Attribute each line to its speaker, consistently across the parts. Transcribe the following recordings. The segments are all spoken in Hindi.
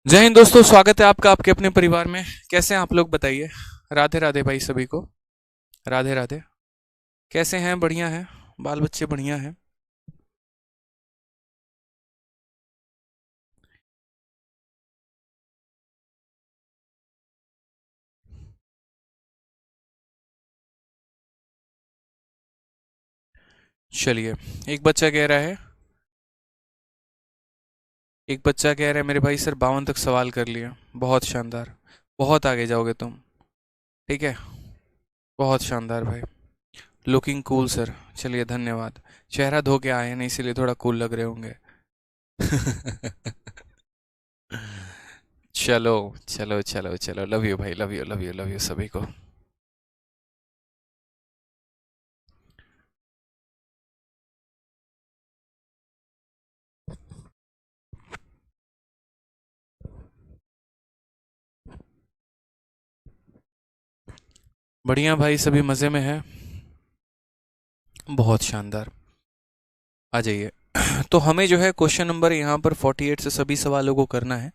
Speaker 1: जय हिंद दोस्तों, स्वागत है आपका आपके अपने परिवार में। कैसे हैं आप लोग, बताइए। राधे राधे भाई सभी को। राधे राधे। कैसे हैं? बढ़िया हैं? बाल बच्चे बढ़िया हैं? चलिए। एक बच्चा कह रहा है एक बच्चा कह रहा है मेरे भाई सर 52 तक सवाल कर लिया। बहुत शानदार। बहुत आगे जाओगे तुम। ठीक है। बहुत शानदार भाई। Looking cool sir. चलिए, धन्यवाद। चेहरा धो के आए हैं ना, इसीलिए थोड़ा कूल लग रहे होंगे। चलो चलो चलो चलो, लव यू भाई, love you love you love you सभी को। बढ़िया भाई, सभी मज़े में है। बहुत शानदार। आ जाइए। तो हमें जो है क्वेश्चन नंबर यहाँ पर 48 से सभी सवालों को करना है।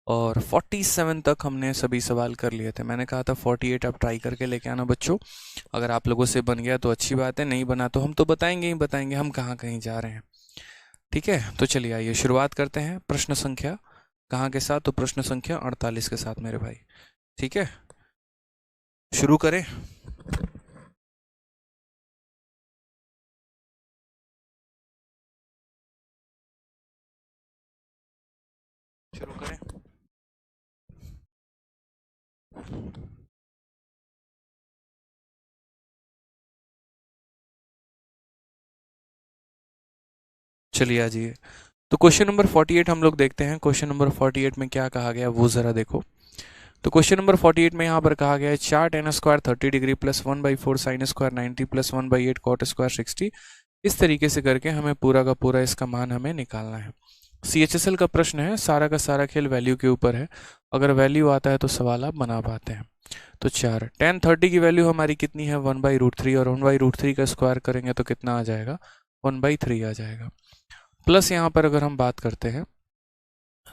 Speaker 1: और 47 तक हमने सभी सवाल कर लिए थे। मैंने कहा था 48 आप ट्राई करके लेके आना बच्चों। अगर आप लोगों से बन गया तो अच्छी बात है, नहीं बना तो हम तो बताएंगे ही बताएंगे हम कहाँ कहीं जा रहे हैं। ठीक है, तो चलिए आइए शुरुआत करते हैं प्रश्न संख्या कहाँ के साथ, तो प्रश्न संख्या 48 के साथ मेरे भाई। ठीक है, शुरू करें। शुरू करें। चलिए आ जाइए। तो क्वेश्चन नंबर 48 हम लोग देखते हैं। क्वेश्चन नंबर 48 में क्या कहा गया वो ज़रा देखो। तो क्वेश्चन नंबर 48 में यहाँ पर कहा गया है चार tan square 30 degree plus 1/4 sine square 90 plus 1/8 cot square 60। इस तरीके से करके हमें पूरा का पूरा इसका मान हमें निकालना है। CHSL का प्रश्न है, सारा का सारा खेल वैल्यू के ऊपर है। अगर वैल्यू आता है तो सवाल आप बना पाते हैं। तो चार टेन 30 की वैल्यू हमारी कितनी है 1/√3, और 1/√3 का स्क्वायर करेंगे तो कितना आ जाएगा 1/3 आ जाएगा। प्लस यहाँ पर अगर हम बात करते हैं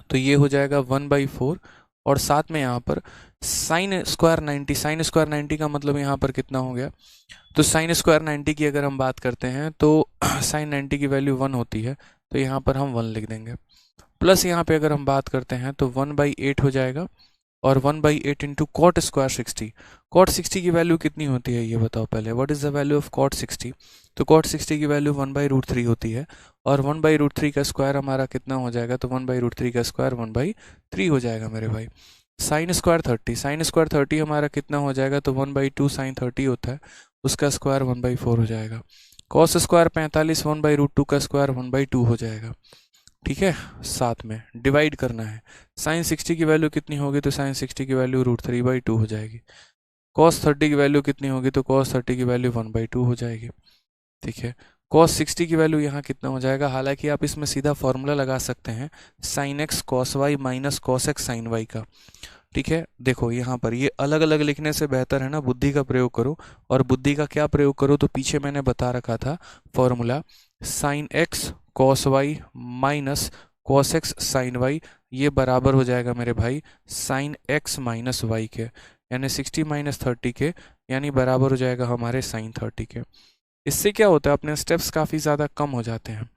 Speaker 1: तो ये हो जाएगा 1/4, और साथ में यहाँ पर साइन स्क्वायर 90। साइन स्क्वायर 90 का मतलब यहाँ पर कितना हो गया, तो साइन स्क्वायर 90 की अगर हम बात करते हैं तो साइन 90 की वैल्यू 1 होती है, तो यहाँ पर हम 1 लिख देंगे। प्लस यहाँ पे अगर हम बात करते हैं तो 1/8 हो जाएगा, और 1/8 इंटू कॉट स्क्वायर 60। कॉट 60 की वैल्यू कितनी होती है ये बताओ पहले, what is the value of cot 60। तो कॉट 60 की वैल्यू 1/√3 होती है, और 1/√3 का स्क्वायर हमारा कितना हो जाएगा, तो 1/√3 का स्क्वायर 1/3 हो जाएगा मेरे भाई। साइन स्क्वायर 30, साइन स्क्वायर 30 हमारा कितना हो जाएगा, तो 1/2 साइन 30 होता है, उसका स्क्वायर 1/4 हो जाएगा। कॉस स्क्वायर 45, 1/√2 का स्क्वायर 1/2 हो जाएगा। ठीक है, साथ में डिवाइड करना है। साइन 60 की वैल्यू कितनी होगी, तो साइन 60 की वैल्यू √3/2 हो जाएगी। कॉस 30 की वैल्यू कितनी होगी, तो कॉस 30 की वैल्यू 1/2 हो जाएगी। ठीक है, कॉस 60 की वैल्यू यहाँ कितना हो जाएगा, हालांकि आप इसमें सीधा फॉर्मूला लगा सकते हैं sine x cos y minus cos x sine y का। ठीक है, देखो यहाँ पर ये अलग अलग लिखने से बेहतर है ना बुद्धि का प्रयोग करो। और बुद्धि का क्या प्रयोग करो, तो पीछे मैंने बता रखा था formula sine x cos y minus cos x sine y, ये बराबर हो जाएगा मेरे भाई साइन एक्स माइनस वाई के, यानी 60 माइनस 30 के, यानी बराबर हो जाएगा हमारे साइन 30 के। इससे क्या होता है, अपने स्टेप्स काफ़ी ज़्यादा कम हो जाते हैं।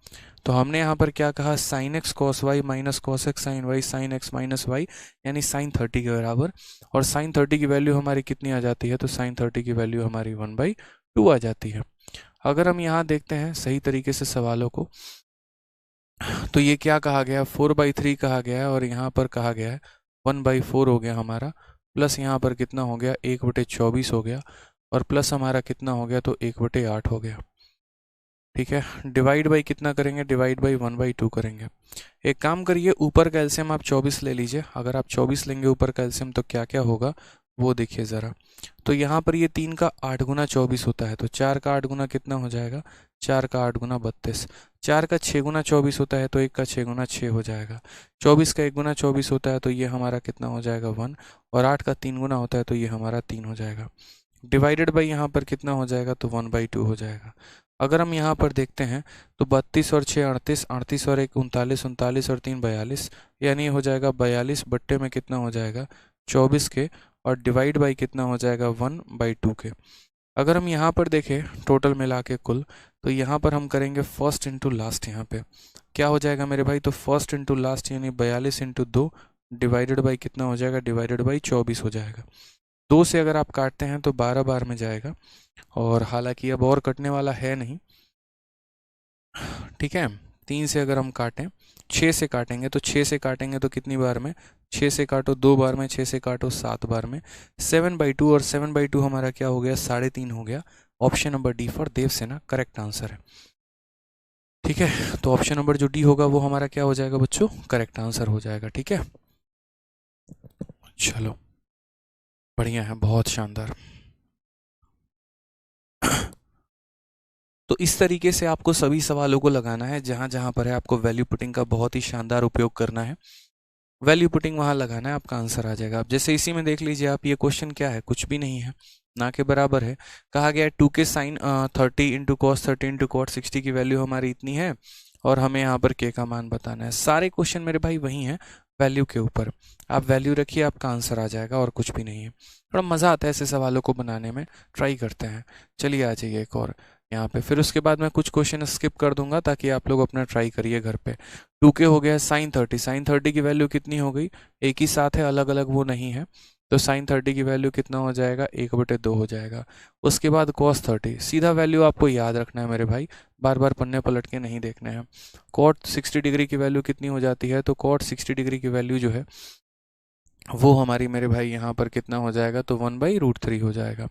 Speaker 1: तो हमने यहाँ पर क्या कहा, sine x cos y minus cos x sine y, sine x minus y यानी साइन 30 के बराबर। और साइन 30 की वैल्यू हमारी कितनी आ जाती है, तो साइन 30 की वैल्यू हमारी 1/2 आ जाती है। अगर हम यहाँ देखते हैं सही तरीके से सवालों को, तो ये क्या कहा गया, 4/3 कहा गया है, और यहाँ पर कहा गया है 1/4 हो गया हमारा। प्लस यहाँ पर कितना हो गया, 1/24 हो गया, और प्लस हमारा कितना हो गया, तो 1/8 हो गया। ठीक है, डिवाइड बाई कितना करेंगे, डिवाइड बाई 1/2 करेंगे। एक काम करिए, ऊपर का एलसीएम आप 24 ले लीजिए। अगर आप 24 लेंगे ऊपर का एलसीएम तो क्या क्या होगा वो देखिए ज़रा। तो यहाँ पर ये 3 का 8 गुना 24 होता है, तो 4 का 8 गुना कितना हो जाएगा, 4 का 8 गुना 32। 4 का 6 गुना 24 होता है, तो 1 का 6 गुना 6 हो जाएगा। 24 का 1 गुना 24 होता है, तो ये हमारा कितना हो जाएगा 1। और 8 का 3 गुना होता है, तो ये हमारा 3 हो जाएगा। डिवाइडेड बाई यहाँ पर कितना हो जाएगा, तो 1/2 हो जाएगा। अगर हम यहाँ पर देखते हैं तो 32 और 6 38, 38 और 1 39, 39 और 3 42, यानी हो जाएगा 42 बट्टे में कितना हो जाएगा 24 के, और डिवाइड बाई कितना हो जाएगा 1/2 के। अगर हम यहाँ पर देखें टोटल मिला के कुल, तो यहाँ पर हम करेंगे फर्स्ट इंटू लास्ट। यहाँ पे क्या हो जाएगा मेरे भाई, तो फर्स्ट इंटू लास्ट यानी 42 इंटू 2 डिवाइडेड बाई कितना हो जाएगा, डिवाइडेड बाई 24 हो जाएगा। 2 से अगर आप काटते हैं तो 12 बार में जाएगा, और हालांकि अब और कटने वाला है नहीं, ठीक है। 3 से अगर हम काटें, 6 से काटेंगे तो 6 से काटेंगे तो कितनी बार में, 6 से काटो 2 बार में, 6 से काटो 7 बार में, 7/2, और 7/2 हमारा क्या हो गया, 3.5 हो गया। Option number D for Devsena correct answer है। ठीक है, तो ऑप्शन नंबर जो डी होगा वो हमारा क्या हो जाएगा बच्चों, करेक्ट आंसर हो जाएगा। ठीक है, चलो बढ़िया है, बहुत शानदार। तो इस तरीके से आपको सभी सवालों को लगाना है, जहां जहां पर है आपको वैल्यू पुटिंग का बहुत ही शानदार उपयोग करना है। वैल्यू पुटिंग वहां लगाना है, आपका आंसर आ जाएगा। अब जैसे इसी में देख लीजिए आप, ये क्वेश्चन क्या है, कुछ भी नहीं है, ना के बराबर है। कहा गया 2 के sine 30 into cos 30 into cot 60 की वैल्यू हमारी इतनी है, और हमें यहाँ पर के का मान बताना है। सारे क्वेश्चन मेरे भाई वही हैं, वैल्यू के ऊपर। आप वैल्यू रखिए, आपका आंसर आ जाएगा, और कुछ भी नहीं है। थोड़ा मज़ा आता है ऐसे सवालों को बनाने में, ट्राई करते हैं। चलिए आ जाइए एक और यहाँ पे, फिर उसके बाद मैं कुछ क्वेश्चन स्किप कर दूंगा ताकि आप लोग अपना ट्राई करिए घर पे। 2k हो गया साइन 30, साइन 30 की वैल्यू कितनी हो गई, एक ही साथ है, अलग अलग वो नहीं है, तो साइन 30 की वैल्यू कितना हो जाएगा, 1/2 हो जाएगा। उसके बाद कॉस 30, सीधा वैल्यू आपको याद रखना है मेरे भाई, बार बार पन्ने पलट के नहीं देखने हैं। कॉट 60 डिग्री की वैल्यू कितनी हो जाती है, तो कॉट 60 डिग्री की वैल्यू जो है वो हमारी मेरे भाई यहाँ पर कितना हो जाएगा, तो 1/√3 हो जाएगा।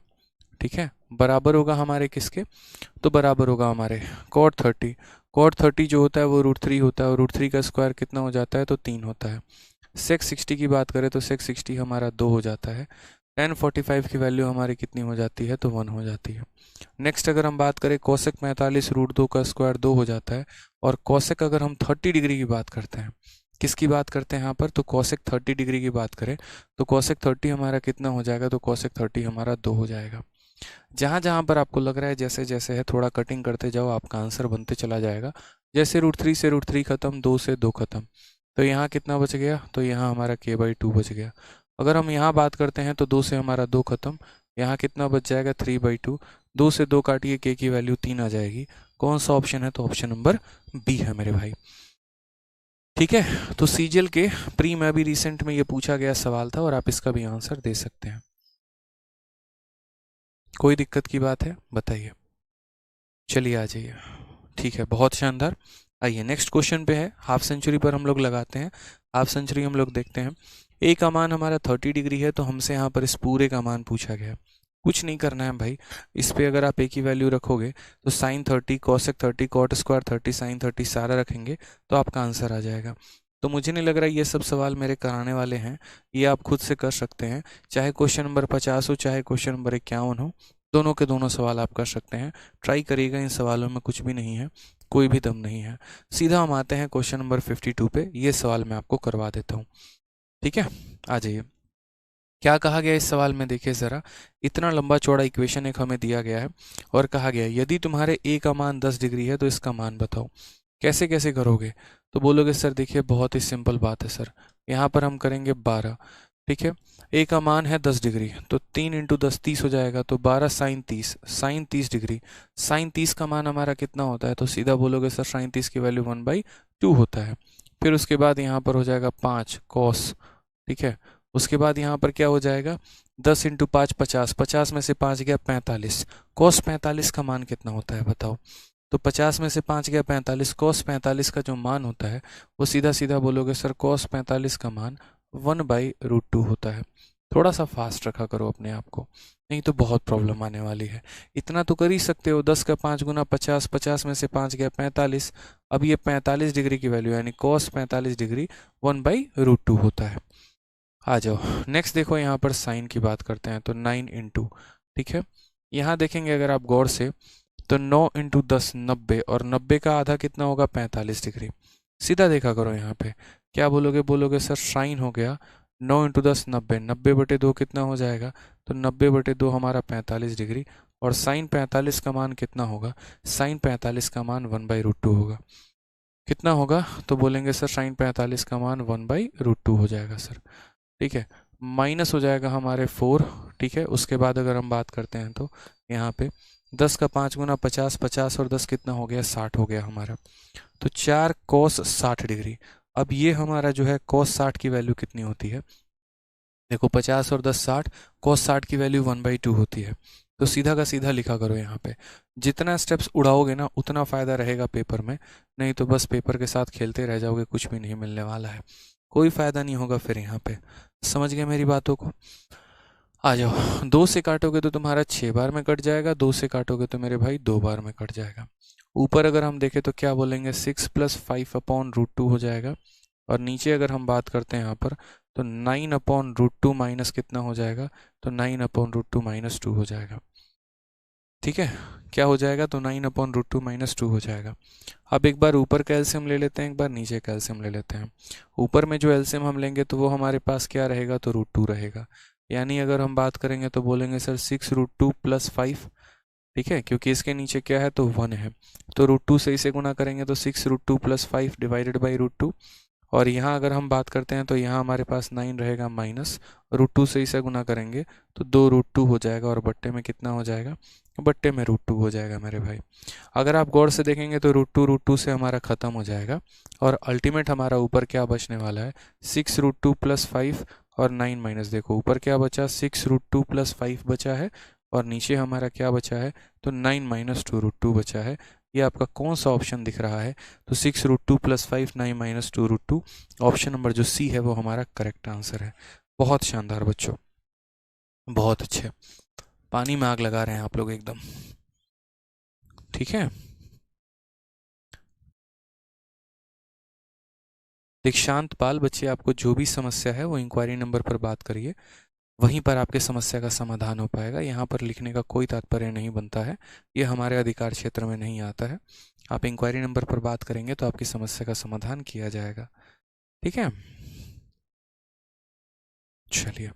Speaker 1: ठीक है, बराबर होगा हमारे किसके, तो बराबर होगा हमारे कॉट 30। कॉट 30 जो होता है वो √3 होता है, और √3 का स्क्वायर कितना हो जाता है, तो 3 होता है। सेक 60 की बात करें तो सेक 60 हमारा 2 हो जाता है। tan 45 की वैल्यू हमारी कितनी हो जाती है, तो 1 हो जाती है। नेक्स्ट अगर हम बात करें कोसेक 45 √2 का स्क्वायर 2 हो जाता है, और कोसेक अगर हम 30 डिग्री की बात करते हैं, किसकी बात करते हैं यहाँ पर, तो कोसेक 30 डिग्री की बात करें तो कोसेक 30 हमारा कितना हो जाएगा, तो कोसेक 30 हमारा 2 हो जाएगा। जहाँ जहाँ पर आपको लग रहा है जैसे जैसे है, थोड़ा कटिंग करते जाओ, आपका आंसर बनते चला जाएगा। जैसे √3 से √3 खत्म, 2 से 2 खत्म, तो यहाँ कितना बच गया, तो यहाँ हमारा k/2 बच गया। अगर हम यहाँ बात करते हैं तो 2 से हमारा 2 खत्म, यहाँ कितना बच जाएगा 3/2, 2 से 2 काटिए, k की वैल्यू 3 आ जाएगी। कौन सा ऑप्शन है, तो ऑप्शन नंबर बी है मेरे भाई। ठीक है, तो सीजीएल के प्री में अभी रिसेंट में ये पूछा गया सवाल था, और आप इसका भी आंसर दे सकते हैं। कोई दिक्कत की बात है बताइए, चलिए आ जाइए। ठीक है, बहुत शानदार। आइए नेक्स्ट क्वेश्चन पे है, हाफ सेंचुरी पर हम लोग लगाते हैं। हाफ सेंचुरी हम लोग देखते हैं, ए का मान हमारा 30 डिग्री है, तो हमसे यहाँ पर इस पूरे का मान पूछा गया। कुछ नहीं करना है भाई, इस पे अगर आप ए की वैल्यू रखोगे तो sine 30 cosec 30 cot square 30 sine 30 सारा रखेंगे तो आपका आंसर आ जाएगा। तो मुझे नहीं लग रहा ये सब सवाल मेरे कराने वाले हैं, ये आप खुद से कर सकते हैं, चाहे क्वेश्चन नंबर 50 हो, चाहे क्वेश्चन नंबर 51 हो, दोनों के दोनों सवाल आप कर सकते हैं। ट्राई करिएगा, इन सवालों में कुछ भी नहीं है, कोई भी दम नहीं है। सीधा हम आते हैं क्वेश्चन नंबर 52 पे, ये सवाल मैं आपको करवा देता हूँ। ठीक है, आ जाइए। क्या कहा गया इस सवाल में, देखिए ज़रा, इतना लंबा चौड़ा इक्वेशन एक हमें दिया गया है, और कहा गया यदि तुम्हारे ए का मान 10 डिग्री है तो इसका मान बताओ। कैसे कैसे करोगे, तो बोलोगे सर देखिए बहुत ही सिंपल बात है सर, यहाँ पर हम करेंगे 12। ठीक है, ए का मान है 10 डिग्री, तो 3 × 10 30 हो जाएगा, तो 12 साइन 30, साइन 30 डिग्री, साइन 30 का मान हमारा कितना होता है, तो सीधा बोलोगे सर साइन 30 की वैल्यू 1/2 होता है। फिर उसके बाद यहाँ पर हो जाएगा 5 कॉस। ठीक है, उसके बाद यहाँ पर क्या हो जाएगा, 10 × 5 50, 50 में से 5 गया 45, कॉस 45 का मान कितना होता है बताओ। तो 50 में से 5 गया 45, कॉस 45 का जो मान होता है वो सीधा सीधा बोलोगे सर कॉस 45 का मान 1/√2 होता है। थोड़ा सा फास्ट रखा करो अपने आप को, नहीं तो बहुत प्रॉब्लम आने वाली है। इतना तो कर ही सकते हो, 10 का 5 गुना 50, 50 में से 5 गया 45, अब ये 45 डिग्री की वैल्यू यानी कॉस 45 डिग्री 1/√2 होता है। आ जाओ नेक्स्ट, देखो यहाँ पर साइन की बात करते हैं, तो 9 × ठीक है, यहाँ देखेंगे अगर आप गौर से तो 9 × 10 90, और 90 का आधा कितना होगा 45 डिग्री। सीधा देखा करो यहाँ पे, क्या बोलोगे, बोलोगे सर साइन हो गया 9 × 10 90, 90/2 कितना हो जाएगा, तो 90/2 हमारा 45 डिग्री, और साइन 45 का मान कितना होगा? साइन 45 का मान 1/√2 होगा। कितना होगा? तो बोलेंगे सर साइन 45 का मान 1/√2 हो जाएगा सर। ठीक है, माइनस हो जाएगा हमारे 4। ठीक है, उसके बाद अगर हम बात करते हैं तो यहाँ पे 10 का 5 गुना 50, 50 और 10 कितना हो गया? 60 हो गया हमारा। तो 4 cos 60 डिग्री। अब ये हमारा जो है cos 60 की वैल्यू कितनी होती है? देखो 50 और 10 60, cos 60 की वैल्यू 1/2 होती है। तो सीधा का सीधा लिखा करो यहाँ पे। जितना स्टेप्स उड़ाओगे ना उतना फ़ायदा रहेगा पेपर में, नहीं तो बस पेपर के साथ खेलते रह जाओगे, कुछ भी नहीं मिलने वाला है, कोई फ़ायदा नहीं होगा फिर यहाँ पे। समझ गए मेरी बातों को? आ जाओ, 2 से काटोगे तो तुम्हारा 6 बार में कट जाएगा, 2 से काटोगे तो मेरे भाई 2 बार में कट जाएगा। ऊपर अगर हम देखें तो क्या बोलेंगे? 6 + 5/√2 हो जाएगा। और नीचे अगर हम बात करते हैं यहाँ पर तो 9/√2 माइनस कितना हो जाएगा? तो 9/√2 - 2 हो जाएगा। ठीक है, क्या हो जाएगा? तो 9/√2 - 2 हो जाएगा। अब एक बार ऊपर का एलसीएम ले लेते हैं, एक बार नीचे का एलसीएम ले लेते हैं। ऊपर में जो एलसीएम हम लेंगे तो वो हमारे पास क्या रहेगा? तो √2 रहेगा। यानी अगर हम बात करेंगे तो बोलेंगे सर 6√2 + 5। ठीक है, क्योंकि इसके नीचे क्या है? तो 1 है। तो √2 से इसे गुना करेंगे तो 6√2 + 5 / √2। और यहाँ अगर हम बात करते हैं तो यहाँ हमारे पास 9 रहेगा माइनस, √2 से इसे गुना करेंगे तो 2√2 हो जाएगा। और बट्टे में कितना हो जाएगा? बट्टे में √2 हो जाएगा मेरे भाई। अगर आप गौर से देखेंगे तो √2 से हमारा ख़त्म हो जाएगा और अल्टीमेट हमारा ऊपर क्या बचने वाला है? 6√2 + 5 और 9 माइनस, देखो ऊपर क्या बचा? 6√2 + 5 बचा है और नीचे हमारा क्या बचा है? तो 9 - 2√2 बचा है। ये आपका कौन सा ऑप्शन दिख रहा है? तो 6√2 + 5 9 - 2√2, ऑप्शन नंबर जो सी है वो हमारा करेक्ट आंसर है। बहुत शानदार बच्चों, बहुत अच्छे। पानी में आग लगा रहे हैं आप लोग एकदम। ठीक है, दीक्षांत पाल बच्चे, आपको जो भी समस्या है वो इंक्वायरी नंबर पर बात करिए, वहीं पर आपके समस्या का समाधान हो पाएगा। यहाँ पर लिखने का कोई तात्पर्य नहीं बनता है, ये हमारे अधिकार क्षेत्र में नहीं आता है। आप इंक्वायरी नंबर पर बात करेंगे तो आपकी समस्या का समाधान किया जाएगा। ठीक है, चलिए।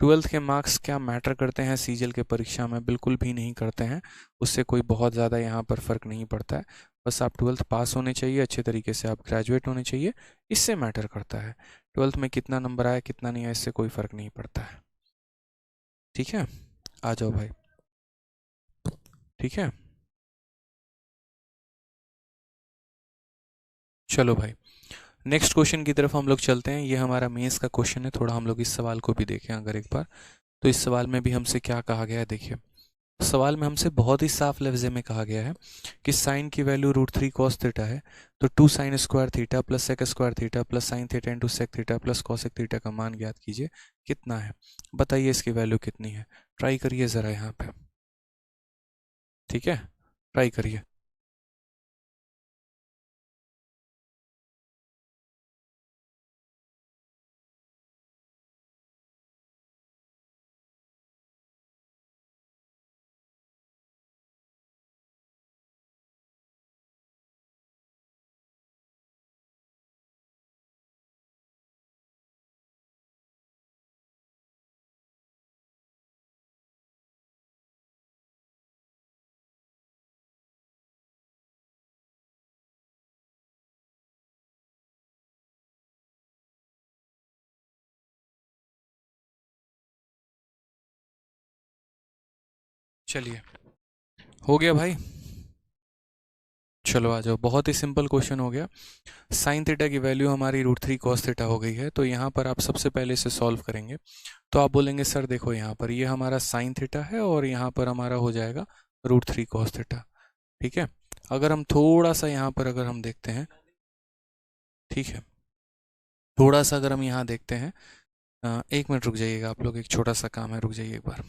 Speaker 1: 12th के मार्क्स क्या मैटर करते हैं सीजीएल के परीक्षा में? बिल्कुल भी नहीं करते हैं, उससे कोई बहुत ज़्यादा यहाँ पर फ़र्क नहीं पड़ता है। बस आप 12th पास होने चाहिए, अच्छे तरीके से आप ग्रेजुएट होने चाहिए, इससे मैटर करता है। 12th में कितना नंबर आया कितना नहीं आया इससे कोई फ़र्क नहीं पड़ता है। ठीक है, आ जाओ भाई। ठीक है, चलो भाई, नेक्स्ट क्वेश्चन की तरफ हम लोग चलते हैं। ये हमारा मेंस का क्वेश्चन है, थोड़ा हम लोग इस सवाल को भी देखें अगर एक बार। तो इस सवाल में भी हमसे क्या कहा गया है, देखिए। सवाल में हमसे बहुत ही साफ लफ्ज़े में कहा गया है कि साइन की वैल्यू √3 cos थीटा है, तो 2 sin square theta plus sec square theta plus sine theta into sec theta plus cosec theta का मान ज्ञात कीजिए, कितना है? बताइए इसकी वैल्यू कितनी है? ट्राई करिए ज़रा यहाँ पे। ठीक है, ट्राई करिए। चलिए, हो गया भाई। चलो आ जाओ, बहुत ही सिंपल क्वेश्चन हो गया। साइन थीटा की वैल्यू हमारी √3 cos थीटा हो गई है, तो यहाँ पर आप सबसे पहले इसे सॉल्व करेंगे। तो आप बोलेंगे सर देखो यहाँ पर ये हमारा साइन थीटा है और यहाँ पर हमारा हो जाएगा √3 cos थीटा। ठीक है, अगर हम थोड़ा सा यहाँ पर अगर हम देखते हैं, ठीक है, थोड़ा सा अगर हम यहाँ देखते हैं, 1 मिनट रुक जाइएगा आप लोग, एक छोटा सा काम है, रुक जाइए एक बार।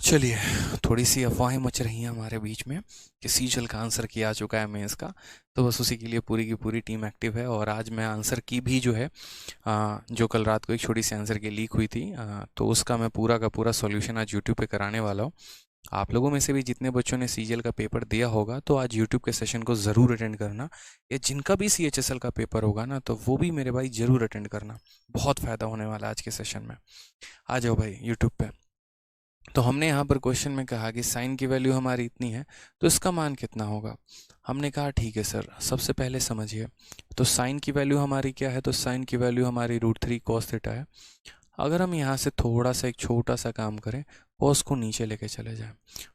Speaker 1: चलिए, थोड़ी सी अफवाहें मच रही हैं हमारे बीच में कि सीजल का आंसर किया आ चुका है मेंस का, तो बस उसी के लिए पूरी की पूरी टीम एक्टिव है। और आज मैं आंसर की भी जो है जो कल रात को एक छोटी सी आंसर की लीक हुई थी, तो उसका मैं पूरा का पूरा सॉल्यूशन आज यूट्यूब पे कराने वाला हूँ। आप लोगों में से भी जितने बच्चों ने सीजीएल का पेपर दिया होगा तो आज यूट्यूब के सेशन को ज़रूर अटेंड करना, या जिनका भी सीएचएसएल का पेपर होगा ना तो वो भी मेरे भाई ज़रूर अटेंड करना, बहुत फ़ायदा होने वाला है आज के सेशन में। आ जाओ भाई यूट्यूब पे। तो हमने यहाँ पर क्वेश्चन में कहा कि साइन की वैल्यू हमारी इतनी है तो इसका मान कितना होगा। हमने कहा ठीक है सर, सबसे पहले समझिए, तो साइन की वैल्यू हमारी क्या है, तो साइन की वैल्यू हमारी √3 cos थीटा है। अगर हम यहाँ से थोड़ा सा एक छोटा सा काम करें, कॉस को नीचे लेके चले जाएं,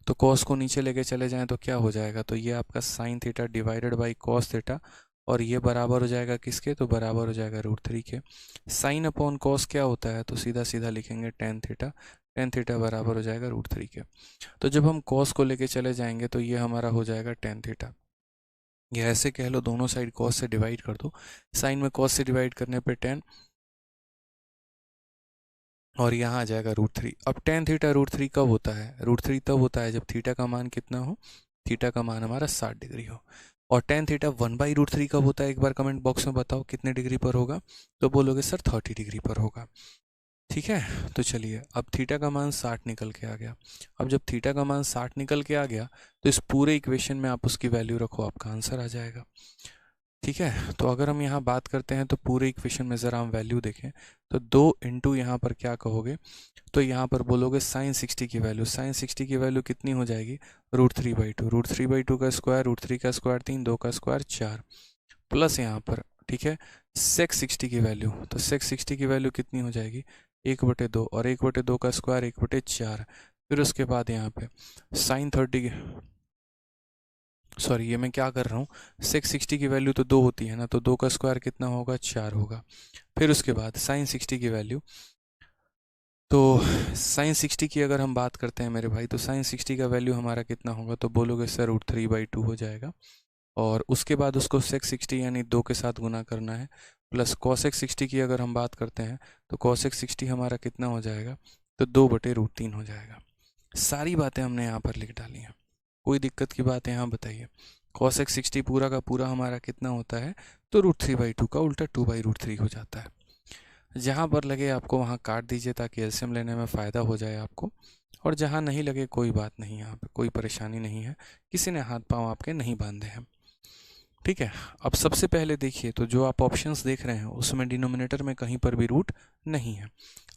Speaker 1: तो कॉस को नीचे लेके चले जाएं तो क्या हो जाएगा, तो ये आपका sine theta divided by cos theta, और ये बराबर हो जाएगा किसके, तो बराबर हो जाएगा √3 के। साइन अपॉन कॉस क्या होता है, तो सीधा सीधा लिखेंगे टेन थीटा, टेन थीटा बराबर हो जाएगा √3 के। तो जब हम कॉस को लेके चले जाएंगे तो ये हमारा हो जाएगा टेन थीटा। ये ऐसे कह लो, दोनों साइड कॉस से डिवाइड कर दो, साइन में कॉस से डिवाइड करने पे टेन, और यहाँ आ जाएगा √3। अब टेन थीटा √3 कब होता है, √3 तब होता है जब थीटा का मान कितना हो, थीटा का मान हमारा 60 डिग्री हो। और टेन थीटा 1/√3 कब होता है, एक बार कमेंट बॉक्स में बताओ कितने डिग्री पर होगा, तो बोलोगे सर 30 डिग्री पर होगा। ठीक है, तो चलिए, अब थीटा का मान 60 निकल के आ गया। अब जब थीटा का मान 60 निकल के आ गया तो इस पूरे इक्वेशन में आप उसकी वैल्यू रखो, आपका आंसर आ जाएगा। ठीक है, तो अगर हम यहाँ बात करते हैं तो पूरे इक्वेशन में ज़रा हम वैल्यू देखें, तो 2 इंटू यहाँ पर क्या कहोगे, तो यहाँ पर बोलोगे साइन 60 की वैल्यू, साइन 60 की वैल्यू कितनी हो जाएगी, √3/2, √3/2 का स्क्वायर, √3 का स्क्वायर 3, 2 का स्क्वायर 4, प्लस यहाँ पर, ठीक है, सेक 60 की वैल्यू, तो सेक 60 की वैल्यू कितनी हो जाएगी, 1/2, और 1/2 का स्क्वायर 1/4, फिर उसके बाद यहाँ पे साइन 30, सॉरी ये मैं क्या कर रहा हूँ, सेक 60 की वैल्यू तो 2 होती है ना, तो 2 का स्क्वायर कितना होगा, 4 होगा। फिर उसके बाद साइन 60 की वैल्यू, तो साइन 60 की अगर हम बात करते हैं मेरे भाई, तो साइन 60 का वैल्यू हमारा कितना होगा, तो बोलोगे सर √3/2 हो जाएगा। और उसके बाद उसको सेक 60 यानी 2 के साथ गुना करना है, प्लस कॉसेक 60 की अगर हम बात करते हैं तो कॉसेक 60 हमारा कितना हो जाएगा, तो 2/√3 हो जाएगा। सारी बातें हमने यहाँ पर लिख डाली हैं, कोई दिक्कत की बात है यहाँ बताइए। कॉसेक 60 पूरा का पूरा हमारा कितना होता है, तो √3/2 का उल्टा 2/√3 हो जाता है। जहाँ पर लगे आपको वहाँ काट दीजिए ताकि एलसीएम लेने में फ़ायदा हो जाए आपको, और जहाँ नहीं लगे कोई बात नहीं, यहाँ पे कोई परेशानी नहीं है, किसी ने हाथ पांव आपके नहीं बांधे हैं। ठीक है, अब सबसे पहले देखिए, तो जो आप ऑप्शंस देख रहे हैं उसमें डिनोमिनेटर में कहीं पर भी रूट नहीं है।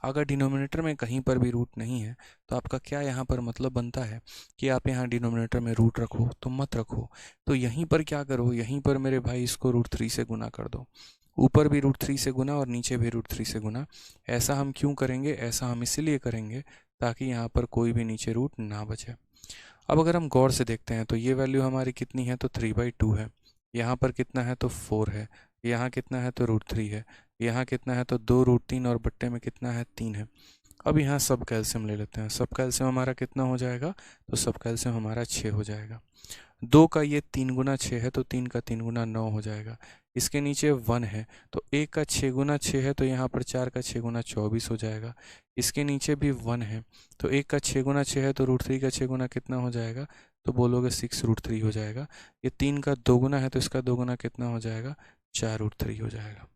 Speaker 1: अगर डिनोमिनेटर में कहीं पर भी रूट नहीं है तो आपका क्या यहाँ पर मतलब बनता है कि आप यहाँ डिनोमिनेटर में रूट रखो, तो मत रखो। तो यहीं पर क्या करो, यहीं पर मेरे भाई इसको √3 से गुना कर दो, ऊपर भी √3 से गुना और नीचे भी √3 से गुना। ऐसा हम क्यों करेंगे, ऐसा हम इसीलिए करेंगे ताकि यहाँ पर कोई भी नीचे रूट ना बचे। अब अगर हम गौर से देखते हैं तो ये वैल्यू हमारी कितनी है, तो 3/2 है, यहाँ पर कितना है, तो 4 है, यहाँ कितना है, तो √3 है, यहाँ कितना है, तो 2√3, और बट्टे में कितना है, 3 है। अब यहाँ सब कैल्शियम ले लेते हैं, सब कैल्शियम हमारा कितना हो जाएगा, तो सब कैल्शियम हमारा 6 हो जाएगा। 2 का ये 3 गुना 6 है, तो 3 का 3 गुना 9 हो जाएगा। इसके नीचे 1 है, तो 1 का 6 गुना 6 है, तो यहाँ पर 4 का 6 गुना 24 हो जाएगा। इसके नीचे भी 1 है, तो 1 का 6 गुना 6 है, तो √3 का 6 गुना कितना हो जाएगा, तो बोलोगे 6√3 हो जाएगा। ये 3 का 2 गुना है, तो इसका 2 गुना कितना हो जाएगा, 4√3 हो जाएगा।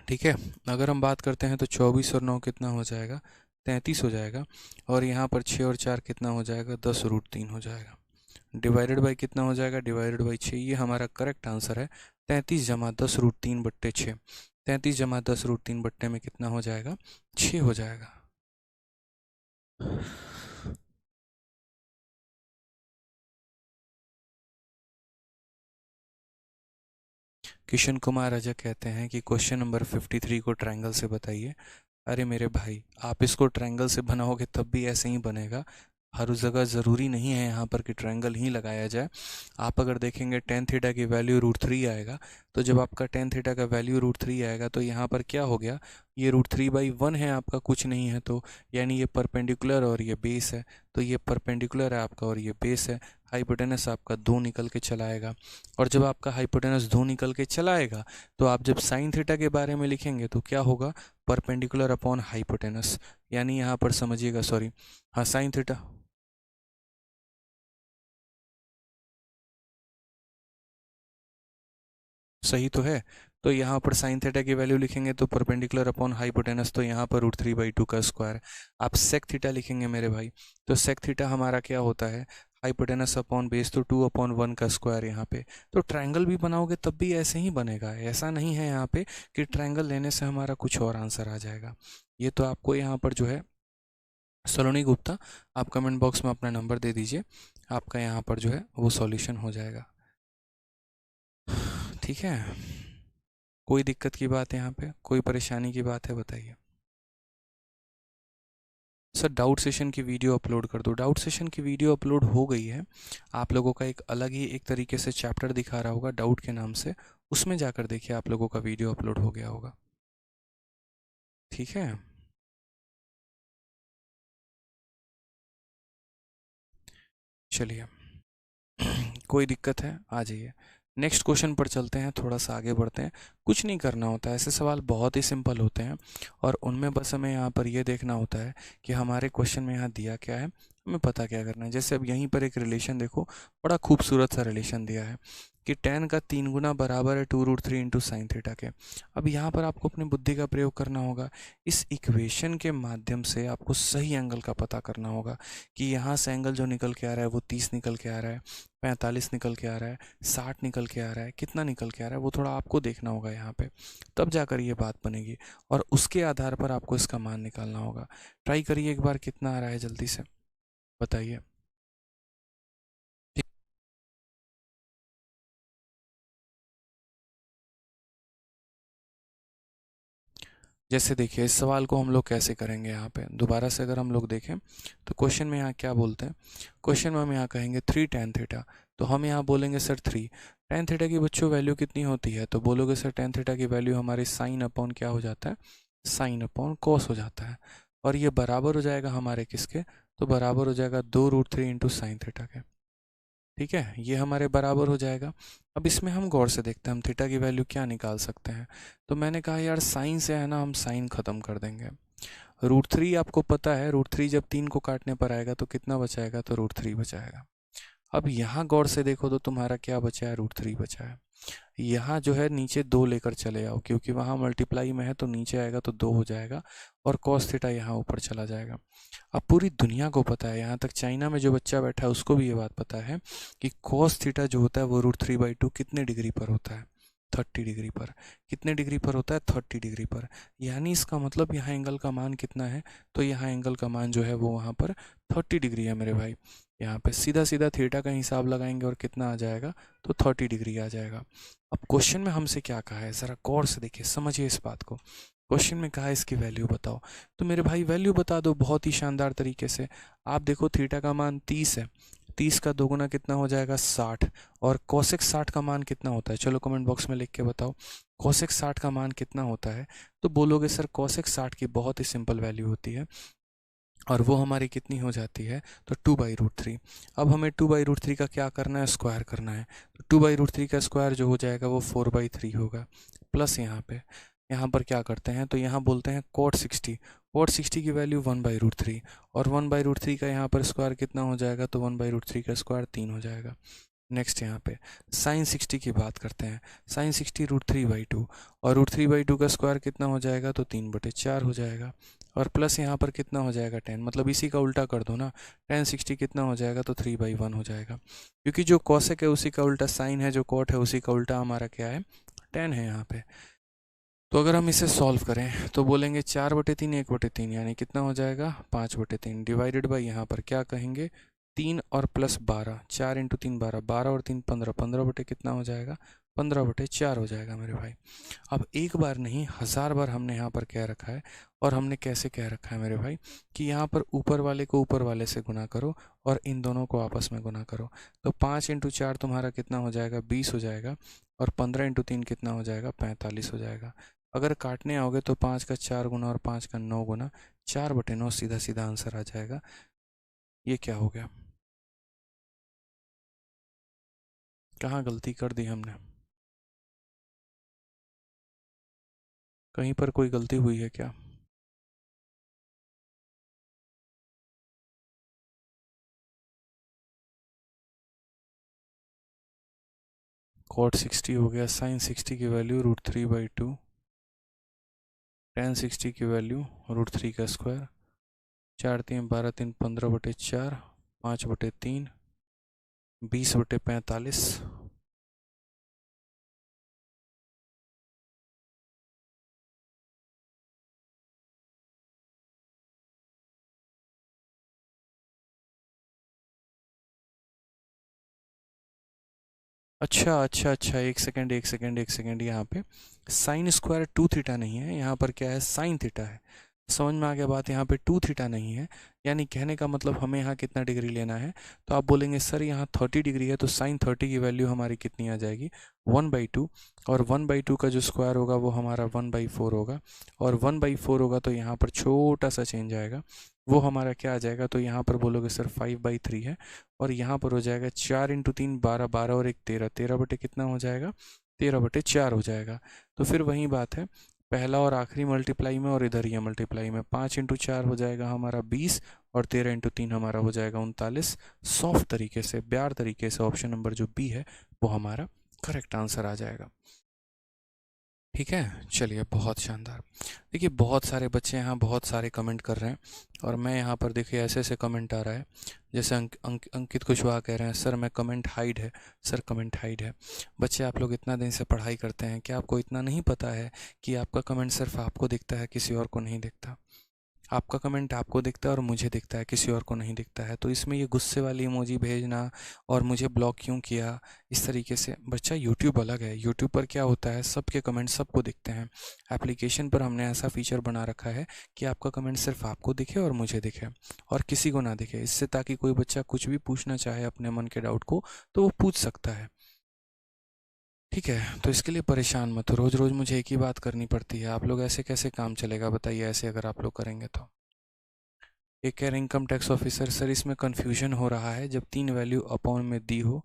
Speaker 1: ठीक है, अगर हम बात करते हैं तो 24 और 9 कितना हो जाएगा, 33 हो जाएगा। और यहाँ पर 6 और 4 कितना हो जाएगा, 10√3 हो जाएगा। डिवाइडेड बाई कितना हो जाएगा, डिवाइडेड बाई 6, ये हमारा करेक्ट आंसर है। 33 जमा 10√3/6, 33 जमा 10√3 बट्टे में कितना हो जाएगा, 6 हो जाएगा। किशन कुमार अजय कहते हैं कि क्वेश्चन नंबर 53 को ट्रायंगल से बताइए। अरे मेरे भाई, आप इसको ट्रायंगल से बनाओगे तब भी ऐसे ही बनेगा, हर जगह ज़रूरी नहीं है यहाँ पर कि ट्रायंगल ही लगाया जाए। आप अगर देखेंगे टेन थीटा की वैल्यू √3 आएगा, तो जब आपका टेन थीटा का वैल्यू √3 आएगा तो यहाँ पर क्या हो गया, ये √3/1 है आपका, कुछ नहीं है तो, यानी ये परपेंडिकुलर और ये बेस है, तो ये परपेंडिकुलर है आपका और ये बेस है। हाइपोटेनस आपका 2 निकल के चला आएगा, और जब आपका हाइपोटेनस 2 निकल के चला आएगा तो आप जब साइन थीटा के बारे में लिखेंगे तो क्या होगा, परपेंडिकुलर अपॉन हाइपोटेनस, यानी यहाँ पर समझिएगा, सॉरी, हाँ साइन थीटा, सही तो है। तो यहाँ पर साइन थीटा की वैल्यू लिखेंगे तो परपेंडिकुलर अपॉन हाइपोटेनस, तो यहाँ पर √3/2 का स्क्वायर। आप सेक थीटा लिखेंगे मेरे भाई, तो सेक थीटा हमारा क्या होता है, हाइपोटेनस अपॉन बेस, तो 2/1 का स्क्वायर यहाँ पे। तो ट्रायंगल भी बनाओगे तब भी ऐसे ही बनेगा, ऐसा नहीं है यहाँ पे कि ट्रायंगल लेने से हमारा कुछ और आंसर आ जाएगा। ये तो आपको यहाँ पर जो है सलोनी गुप्ता, आप कमेंट बॉक्स में अपना नंबर दे दीजिए, आपका यहाँ पर जो है वो सॉल्यूशन हो जाएगा। ठीक है, कोई दिक्कत की बात है यहाँ पे, कोई परेशानी की बात है, बताइए। सर डाउट सेशन की वीडियो अपलोड कर दो, डाउट सेशन की वीडियो अपलोड हो गई है। आप लोगों का एक अलग ही एक तरीके से चैप्टर दिखा रहा होगा डाउट के नाम से, उसमें जाकर देखिए, आप लोगों का वीडियो अपलोड हो गया होगा। ठीक है, चलिए कोई दिक्कत है आ जाइए, नेक्स्ट क्वेश्चन पर चलते हैं, थोड़ा सा आगे बढ़ते हैं। कुछ नहीं करना होता है, ऐसे सवाल बहुत ही सिंपल होते हैं, और उनमें बस हमें यहाँ पर ये देखना होता है कि हमारे क्वेश्चन में यहाँ दिया क्या है, हमें पता क्या करना है। जैसे अब यहीं पर एक रिलेशन देखो, बड़ा खूबसूरत सा रिलेशन दिया है कि tan का 3 गुना बराबर है 2√3 इंटू साइन थीटा के। अब यहाँ पर आपको अपनी बुद्धि का प्रयोग करना होगा, इस इक्वेशन के माध्यम से आपको सही एंगल का पता करना होगा कि यहाँ से एंगल जो निकल के आ रहा है वो 30 निकल के आ रहा है, 45 निकल के आ रहा है, 60 निकल के आ रहा है, कितना निकल के आ रहा है वो थोड़ा आपको देखना होगा यहाँ पे, तब जाकर ये बात बनेगी, और उसके आधार पर आपको इसका मान निकालना होगा। ट्राई करिए एक बार, कितना आ रहा है जल्दी से बताइए। जैसे देखिए इस सवाल को हम लोग कैसे करेंगे, यहाँ पे दोबारा से अगर हम लोग देखें तो क्वेश्चन में यहाँ क्या बोलते हैं, क्वेश्चन में हम यहाँ कहेंगे 3 tan थीटा, तो हम यहाँ बोलेंगे सर 3 tan थीटा की बच्चों वैल्यू कितनी होती है, तो बोलोगे सर tan थीटा की वैल्यू हमारे साइन अपॉन क्या हो जाता है, साइन अपॉन कॉस हो जाता है, और ये बराबर हो जाएगा हमारे किसके, तो बराबर हो जाएगा 2√3 इंटू साइन थीटा के। ठीक है, ये हमारे बराबर हो जाएगा। अब इसमें हम गौर से देखते हैं हम थीटा की वैल्यू क्या निकाल सकते हैं, तो मैंने कहा यार साइन से है ना, हम साइन ख़त्म कर देंगे। √3 आपको पता है, √3 जब 3 को काटने पर आएगा तो कितना बचाएगा, तो √3 बचाएगा। अब यहाँ गौर से देखो तो तुम्हारा क्या बचा है, √3 बचा है। यहाँ जो है नीचे 2 लेकर चले आओ, क्योंकि वहाँ मल्टीप्लाई में है तो नीचे आएगा तो 2 हो जाएगा, और कॉस थीटा यहाँ ऊपर चला जाएगा। अब पूरी दुनिया को पता है, यहाँ तक चाइना में जो बच्चा बैठा है उसको भी ये बात पता है कि कॉस थीटा जो होता है वो √3/2 कितने डिग्री पर होता है, 30 डिग्री पर। कितने डिग्री पर होता है, 30 डिग्री पर। यानी इसका मतलब यहाँ एंगल का मान कितना है, तो यहाँ एंगल का मान जो है वो वहाँ पर 30 डिग्री है मेरे भाई। यहाँ पे सीधा सीधा थीटा का हिसाब लगाएंगे और कितना आ जाएगा, तो 30 डिग्री आ जाएगा। अब क्वेश्चन में हमसे क्या कहा है, ज़रा गौर से देखिए, समझिए इस बात को। क्वेश्चन में कहा है इसकी वैल्यू बताओ, तो मेरे भाई वैल्यू बता दो बहुत ही शानदार तरीके से। आप देखो थीटा का मान 30 है, 30 का दोगुना कितना हो जाएगा, 60, और कोसेक 60 का मान कितना होता है, चलो कमेंट बॉक्स में लिख के बताओ कोसेक 60 का मान कितना होता है। तो बोलोगे सर कोसेक 60 की बहुत ही सिंपल वैल्यू होती है, और वो हमारी कितनी हो जाती है, तो 2/√3। अब हमें 2/√3 का क्या करना है, स्क्वायर करना है, तो 2/√3 का स्क्वायर जो हो जाएगा वो 4/3 होगा, प्लस यहाँ पर क्या करते हैं, तो यहाँ बोलते हैं cot 60, cot 60 की वैल्यू 1/√3, और 1/√3 का यहाँ पर स्क्वायर कितना हो जाएगा, तो 1/√3 का स्क्वायर 3 हो जाएगा। नेक्स्ट यहाँ पे साइन 60 की बात करते हैं, साइन 60 √3/2, और √3/2 का स्क्वायर कितना हो जाएगा, तो 3/4 हो जाएगा, और प्लस यहाँ पर कितना हो जाएगा 10, मतलब इसी का उल्टा कर दो ना, tan 60 कितना हो जाएगा, तो 3/1 हो जाएगा, क्योंकि जो कॉसेक है उसी का उल्टा साइन है, जो कॉट है उसी का उल्टा हमारा क्या है, tan है यहाँ पे। तो अगर हम इसे सॉल्व करें तो बोलेंगे 4/3 1/3, यानी कितना हो जाएगा, 5/3, डिवाइडेड बाई यहाँ पर क्या कहेंगे, 3 और प्लस 12, 4 × 3 12, 12 और 3 15, 15 बटे कितना हो जाएगा, 15/4 हो जाएगा मेरे भाई। अब एक बार नहीं 1000 बार हमने यहाँ पर कह रखा है, और हमने कैसे कह रखा है मेरे भाई कि यहाँ पर ऊपर वाले को ऊपर वाले से गुना करो और इन दोनों को आपस में गुना करो। तो 5 × 4 तुम्हारा कितना हो जाएगा, 20 हो जाएगा, और 15 × 3 कितना हो जाएगा, 45 हो जाएगा। अगर काटने आओगे तो 5 का 4 गुना और 5 का 9 गुना, 4/9 सीधा सीधा आंसर आ जाएगा। ये क्या हो गया, कहाँ गलती कर दी हमने, कहीं पर कोई गलती हुई है क्या? cot 60 हो गया, sin 60 की वैल्यू √3/2, tan 60 की वैल्यू √3 का स्क्वायर, 4×3 = 12, 3 15/4, 5/3, 20/45। अच्छा अच्छा अच्छा, एक सेकेंड एक सेकेंड एक सेकेंड, यहाँ पे साइन स्क्वायर 2 थीटा नहीं है, यहाँ पर क्या है, साइन थीटा है। समझ में आ गया बात, यहाँ पे 2 थीटा नहीं है, यानी कहने का मतलब हमें यहाँ कितना डिग्री लेना है। तो आप बोलेंगे सर यहाँ 30 डिग्री है, तो साइन 30 की वैल्यू हमारी कितनी आ जाएगी, 1/2, और 1/2 का जो स्क्वायर होगा वो हमारा 1/4 होगा, और 1/4 होगा तो यहाँ पर छोटा सा चेंज आएगा, वो हमारा क्या आ जाएगा, तो यहाँ पर बोलोगे सर 5/3 है, और यहाँ पर हो जाएगा 4 × 3 12, 12 और 1 13, 13 बटे कितना हो जाएगा, 13/4 हो जाएगा। तो फिर वही बात है, पहला और आखिरी मल्टीप्लाई में और इधर ये मल्टीप्लाई में, 5 × 4 हो जाएगा हमारा 20, और 13 × 3 हमारा हो जाएगा 39। सॉफ्ट तरीके से, प्यार तरीके से ऑप्शन नंबर जो बी है वो हमारा करेक्ट आंसर आ जाएगा। ठीक है, चलिए बहुत शानदार। देखिए बहुत सारे बच्चे यहाँ बहुत सारे कमेंट कर रहे हैं, और मैं यहाँ पर देखिए ऐसे ऐसे कमेंट आ रहा है, जैसे अंकित कुशवाहा कह रहे हैं सर मैं कमेंट हाइड है, सर कमेंट हाइड है। बच्चे आप लोग इतना दिन से पढ़ाई करते हैं, क्या आपको इतना नहीं पता है कि आपका कमेंट सिर्फ आपको दिखता है, किसी और को नहीं दिखता? आपका कमेंट आपको दिखता है और मुझे दिखता है, किसी और को नहीं दिखता है। तो इसमें ये गुस्से वाली इमोजी भेजना और मुझे ब्लॉक क्यों किया, इस तरीके से, बच्चा यूट्यूब अलग है। यूट्यूब पर क्या होता है, सबके कमेंट सबको दिखते हैं। एप्लीकेशन पर हमने ऐसा फीचर बना रखा है कि आपका कमेंट सिर्फ आपको दिखे और मुझे दिखे, और किसी को ना दिखे, इससे ताकि कोई बच्चा कुछ भी पूछना चाहे अपने मन के डाउट को तो वो पूछ सकता है। ठीक है, तो इसके लिए परेशान मत हो, रोज़ रोज़ मुझे एक ही बात करनी पड़ती है। आप लोग ऐसे कैसे काम चलेगा बताइए, ऐसे अगर आप लोग करेंगे तो। एक कह रहे इनकम टैक्स ऑफिसर सर इसमें कन्फ्यूजन हो रहा है, जब 3 वैल्यू अपॉन में दी हो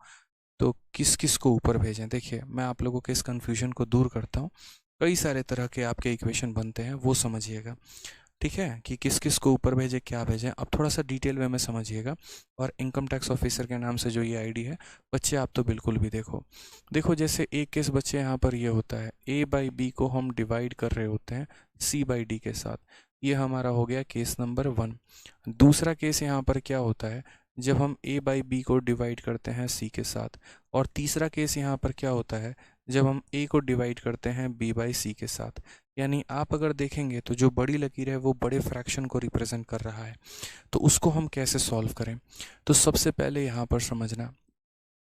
Speaker 1: तो किस किस को ऊपर भेजें। देखिए मैं आप लोगों के इस कन्फ्यूजन को दूर करता हूँ, कई सारे तरह के आपके इक्वेशन बनते हैं, वो समझिएगा। ठीक है, कि किस किस को ऊपर भेजें, क्या भेजें, अब थोड़ा सा डिटेल वे में समझिएगा। और इनकम टैक्स ऑफिसर के नाम से जो ये आईडी है, बच्चे आप तो बिल्कुल भी देखो देखो, जैसे एक केस बच्चे यहाँ पर ये होता है, A/B को हम डिवाइड कर रहे होते हैं C/D के साथ, ये हमारा हो गया केस नंबर 1। दूसरा केस यहाँ पर क्या होता है, जब हम A/B को डिवाइड करते हैं C के साथ, और तीसरा केस यहाँ पर क्या होता है, जब हम A को डिवाइड करते हैं B/C के साथ। यानी आप अगर देखेंगे तो जो बड़ी लकीर है वो बड़े फ्रैक्शन को रिप्रेजेंट कर रहा है, तो उसको हम कैसे सॉल्व करें। तो सबसे पहले यहाँ पर समझना,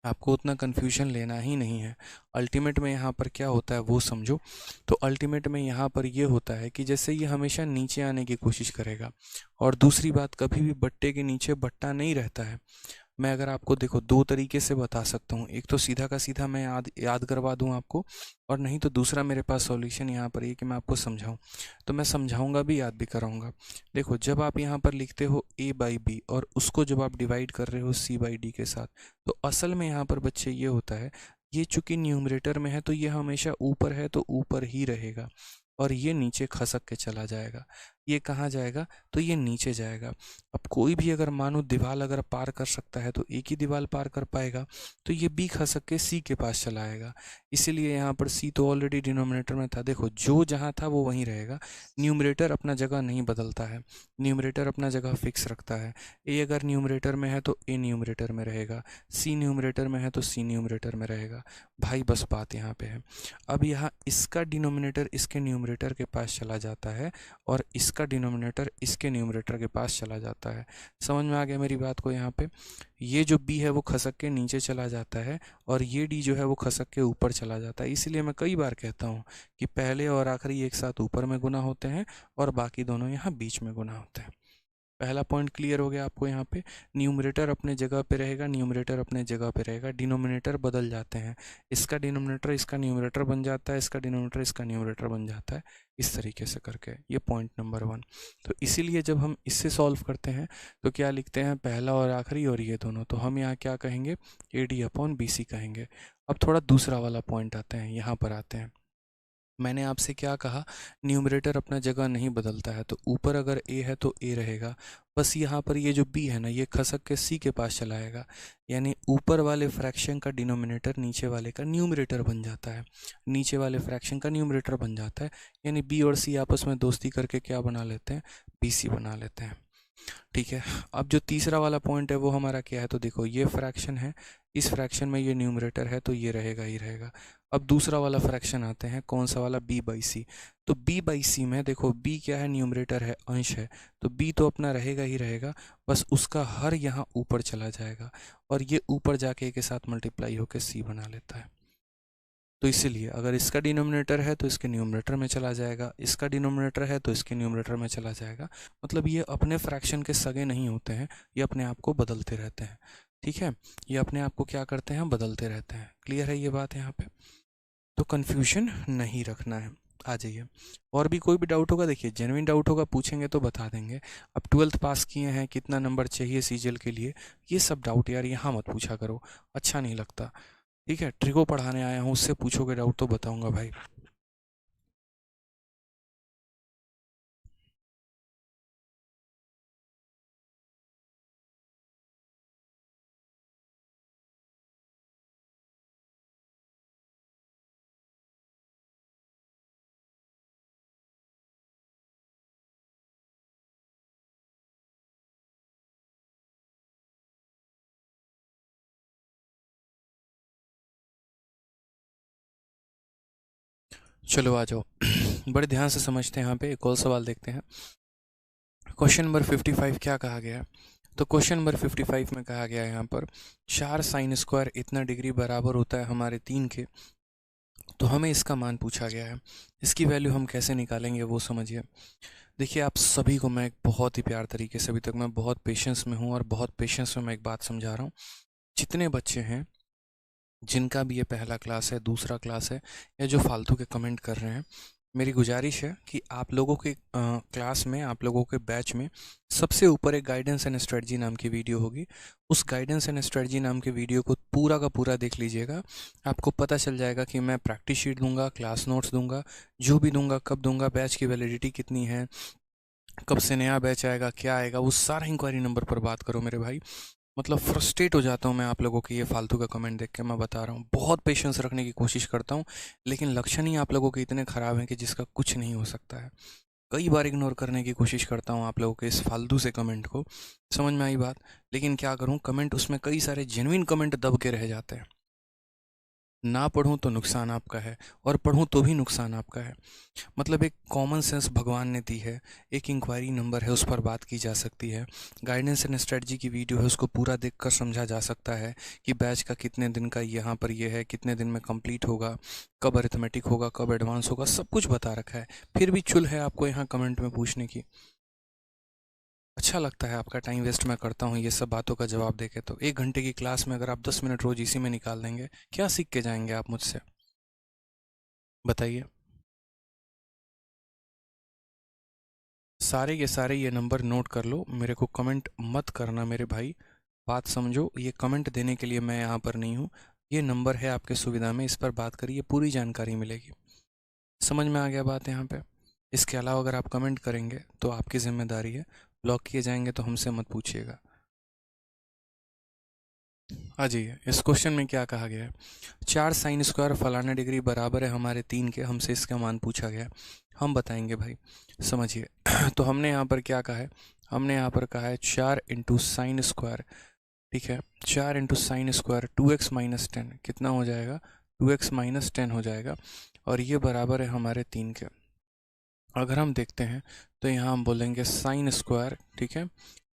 Speaker 1: आपको उतना कन्फ्यूजन लेना ही नहीं है। अल्टीमेट में यहाँ पर क्या होता है वो समझो। तो अल्टीमेट में यहाँ पर ये होता है कि जैसे ये हमेशा नीचे आने की कोशिश करेगा, और दूसरी बात, कभी भी बट्टे के नीचे बट्टा नहीं रहता है। मैं अगर आपको देखो 2 तरीके से बता सकता हूँ, एक तो सीधा का सीधा मैं याद करवा दूँ आपको, और नहीं तो दूसरा मेरे पास सॉल्यूशन यहाँ पर ये कि मैं आपको समझाऊँ, तो मैं समझाऊँगा भी, याद भी कराऊँगा। देखो जब आप यहाँ पर लिखते हो A/B और उसको जब आप डिवाइड कर रहे हो C/D के साथ, तो असल में यहाँ पर बच्चे ये होता है, ये चूंकि न्यूमरेटर में है तो ये हमेशा ऊपर है तो ऊपर ही रहेगा, और ये नीचे खसक के चला जाएगा। ये कहाँ जाएगा, तो ये नीचे जाएगा। अब कोई भी अगर मानो दीवार अगर पार कर सकता है तो एक ही दीवार पार कर पाएगा, तो ये बी खसक के सी के पास चला आएगा। इसीलिए यहाँ पर सी तो ऑलरेडी डिनोमिनेटर में था, देखो जो जहाँ था वो वहीं रहेगा। न्यूमरेटर अपना जगह नहीं बदलता है, न्यूमरेटर अपना जगह फिक्स रखता है। ए अगर न्यूमरेटर में है तो ए न्यूमरेटर में रहेगा, सी न्यूमरेटर में है तो सी न्यूमरेटर में रहेगा। भाई बस बात यहाँ पे है। अब यहाँ इसका डिनोमिनेटर इसके न्यूमरेटर के पास चला जाता है, और इसका इसका डिनोमिनेटर इसके न्यूमरेटर के पास चला जाता है। समझ में आ गया मेरी बात को? यहाँ पे ये जो b है वो खसक के नीचे चला जाता है और ये d जो है वो खसक के ऊपर चला जाता है। इसीलिए मैं कई बार कहता हूँ कि पहले और आखिरी एक साथ ऊपर में गुना होते हैं और बाकी दोनों यहाँ बीच में गुना होते हैं। पहला पॉइंट क्लियर हो गया आपको? यहाँ पे न्यूमरेटर अपने जगह पे रहेगा, न्यूमरेटर अपने जगह पे रहेगा, डिनोमिनेटर बदल जाते हैं। इसका डिनोमिनेटर इसका न्यूमरेटर बन जाता है, इसका डिनोमिनेटर इसका न्यूमरेटर बन जाता है, इस तरीके से करके। ये पॉइंट नंबर 1। तो इसीलिए जब हम इससे सॉल्व करते हैं तो क्या लिखते हैं, पहला और आखिरी और ये दोनों। तो हम यहाँ क्या कहेंगे, AD/BC कहेंगे। अब थोड़ा दूसरा वाला पॉइंट आते हैं, यहाँ पर आते हैं। मैंने आपसे क्या कहा, न्यूमरेटर अपना जगह नहीं बदलता है, तो ऊपर अगर a है तो a रहेगा। बस यहाँ पर ये जो b है ना, ये खसक के c के पास चला आएगा, यानी ऊपर वाले फ्रैक्शन का डिनोमिनेटर नीचे वाले का न्यूमरेटर बन जाता है, नीचे वाले फ्रैक्शन का न्यूमरेटर बन जाता है। यानी b और c आपस में दोस्ती करके क्या बना लेते हैं, bc बना लेते हैं। ठीक है। अब जो तीसरा वाला पॉइंट है वो हमारा क्या है, तो देखो ये फ्रैक्शन है, इस फ्रैक्शन में ये न्यूमरेटर है तो ये रहेगा ही रहेगा। अब दूसरा वाला फ्रैक्शन आते हैं, कौन सा वाला, b/c। तो b/c में देखो b क्या है, न्यूमरेटर है, अंश है, तो b तो अपना रहेगा ही रहेगा, बस उसका हर यहाँ ऊपर चला जाएगा और ये ऊपर जाके के साथ मल्टीप्लाई होकर c बना लेता है। तो इसीलिए अगर इसका डिनोमिनेटर है तो इसके न्यूमरेटर में चला जाएगा, इसका डिनोमिनेटर है तो इसके न्यूमरेटर में चला जाएगा। मतलब ये अपने फ्रैक्शन के सगे नहीं होते हैं, ये अपने आप को बदलते रहते हैं। ठीक है, ये अपने आप को क्या करते हैं, बदलते रहते हैं। क्लियर है ये बात यहाँ पे? तो कन्फ्यूजन नहीं रखना है। आ जाइए, और भी कोई भी डाउट होगा, देखिए जेन्युइन डाउट होगा पूछेंगे तो बता देंगे। अब 12th पास किए हैं, कितना नंबर चाहिए सीजीएल के लिए, ये सब डाउट यार यहाँ मत पूछा करो, अच्छा नहीं लगता। ठीक है, ट्रिको पढ़ाने आया हूँ, उससे पूछोगे डाउट तो बताऊंगा भाई। चलो आ जाओ बड़े ध्यान से समझते हैं। यहाँ पे एक और सवाल देखते हैं। क्वेश्चन नंबर 55 क्या कहा गया है? तो क्वेश्चन नंबर 55 में कहा गया है यहाँ पर 4 साइन स्क्वायर इतना डिग्री बराबर होता है हमारे 3 के। तो हमें इसका मान पूछा गया है, इसकी वैल्यू हम कैसे निकालेंगे वो समझिए। देखिए आप सभी को मैं एक बहुत ही प्यार तरीके से, अभी तक मैं बहुत पेशेंस में हूँ और बहुत पेशेंस में मैं एक बात समझा रहा हूँ। जितने बच्चे हैं जिनका भी ये पहला क्लास है, दूसरा क्लास है, या जो फालतू के कमेंट कर रहे हैं, मेरी गुजारिश है कि आप लोगों के क्लास में, आप लोगों के बैच में सबसे ऊपर एक गाइडेंस एंड स्ट्रेटजी नाम की वीडियो होगी। उस गाइडेंस एंड स्ट्रेटजी नाम के वीडियो को पूरा का पूरा देख लीजिएगा। आपको पता चल जाएगा कि मैं प्रैक्टिस शीट दूंगा, क्लास नोट्स दूंगा, जो भी दूंगा, कब दूंगा, बैच की वैलिडिटी कितनी है, कब से नया बैच आएगा, क्या आएगा, वो सारा इंक्वायरी नंबर पर बात करो मेरे भाई। मतलब फ्रस्ट्रेट हो जाता हूँ मैं आप लोगों के ये फालतू का कमेंट देख के। मैं बता रहा हूँ, बहुत पेशेंस रखने की कोशिश करता हूँ, लेकिन लक्षण ही आप लोगों के इतने ख़राब हैं कि जिसका कुछ नहीं हो सकता है। कई बार इग्नोर करने की कोशिश करता हूँ आप लोगों के इस फालतू से कमेंट को। समझ में आई बात? लेकिन क्या करूँ, कमेंट उसमें कई सारे जेन्युइन कमेंट दब के रह जाते हैं। ना पढ़ूं तो नुकसान आपका है, और पढ़ूं तो भी नुकसान आपका है। मतलब एक कॉमन सेंस भगवान ने दी है, एक इंक्वायरी नंबर है, उस पर बात की जा सकती है। गाइडेंस एंड स्ट्रेटजी की वीडियो है, उसको पूरा देखकर समझा जा सकता है कि बैच का कितने दिन का यहाँ पर ये है, कितने दिन में कंप्लीट होगा, कब अरिथमेटिक होगा, कब एडवांस होगा, सब कुछ बता रखा है। फिर भी चुल है आपको यहाँ कमेंट में पूछने की। अच्छा लगता है आपका टाइम वेस्ट मैं करता हूँ ये सब बातों का जवाब देके। तो 1 घंटे की क्लास में अगर आप 10 मिनट रोज इसी में निकाल देंगे, क्या सीख के जाएंगे आप मुझसे, बताइए? सारे के सारे ये नंबर नोट कर लो, मेरे को कमेंट मत करना मेरे भाई। बात समझो, ये कमेंट देने के लिए मैं यहाँ पर नहीं हूँ। ये नंबर है आपके सुविधा में, इस पर बात करिए, पूरी जानकारी मिलेगी। समझ में आ गया बात यहाँ पे? इसके अलावा अगर आप कमेंट करेंगे तो आपकी जिम्मेदारी है, ब्लॉक किए जाएंगे तो हमसे मत पूछिएगा। हाँ जी, इस क्वेश्चन में क्या कहा गया है, 4 साइन स्क्वायर फलाना डिग्री बराबर है हमारे 3 के, हमसे इसका मान पूछा गया है, हम बताएंगे भाई। समझिए तो हमने यहाँ पर क्या कहा है, हमने यहाँ पर कहा है 4 इंटू साइन स्क्वायर। ठीक है, 4 इंटू साइन स्क्वायर 2x-10 कितना हो जाएगा, 2x-10 हो जाएगा, और ये बराबर है हमारे 3 के। अगर हम देखते हैं तो यहाँ हम बोलेंगे साइन स्क्वायर, ठीक है,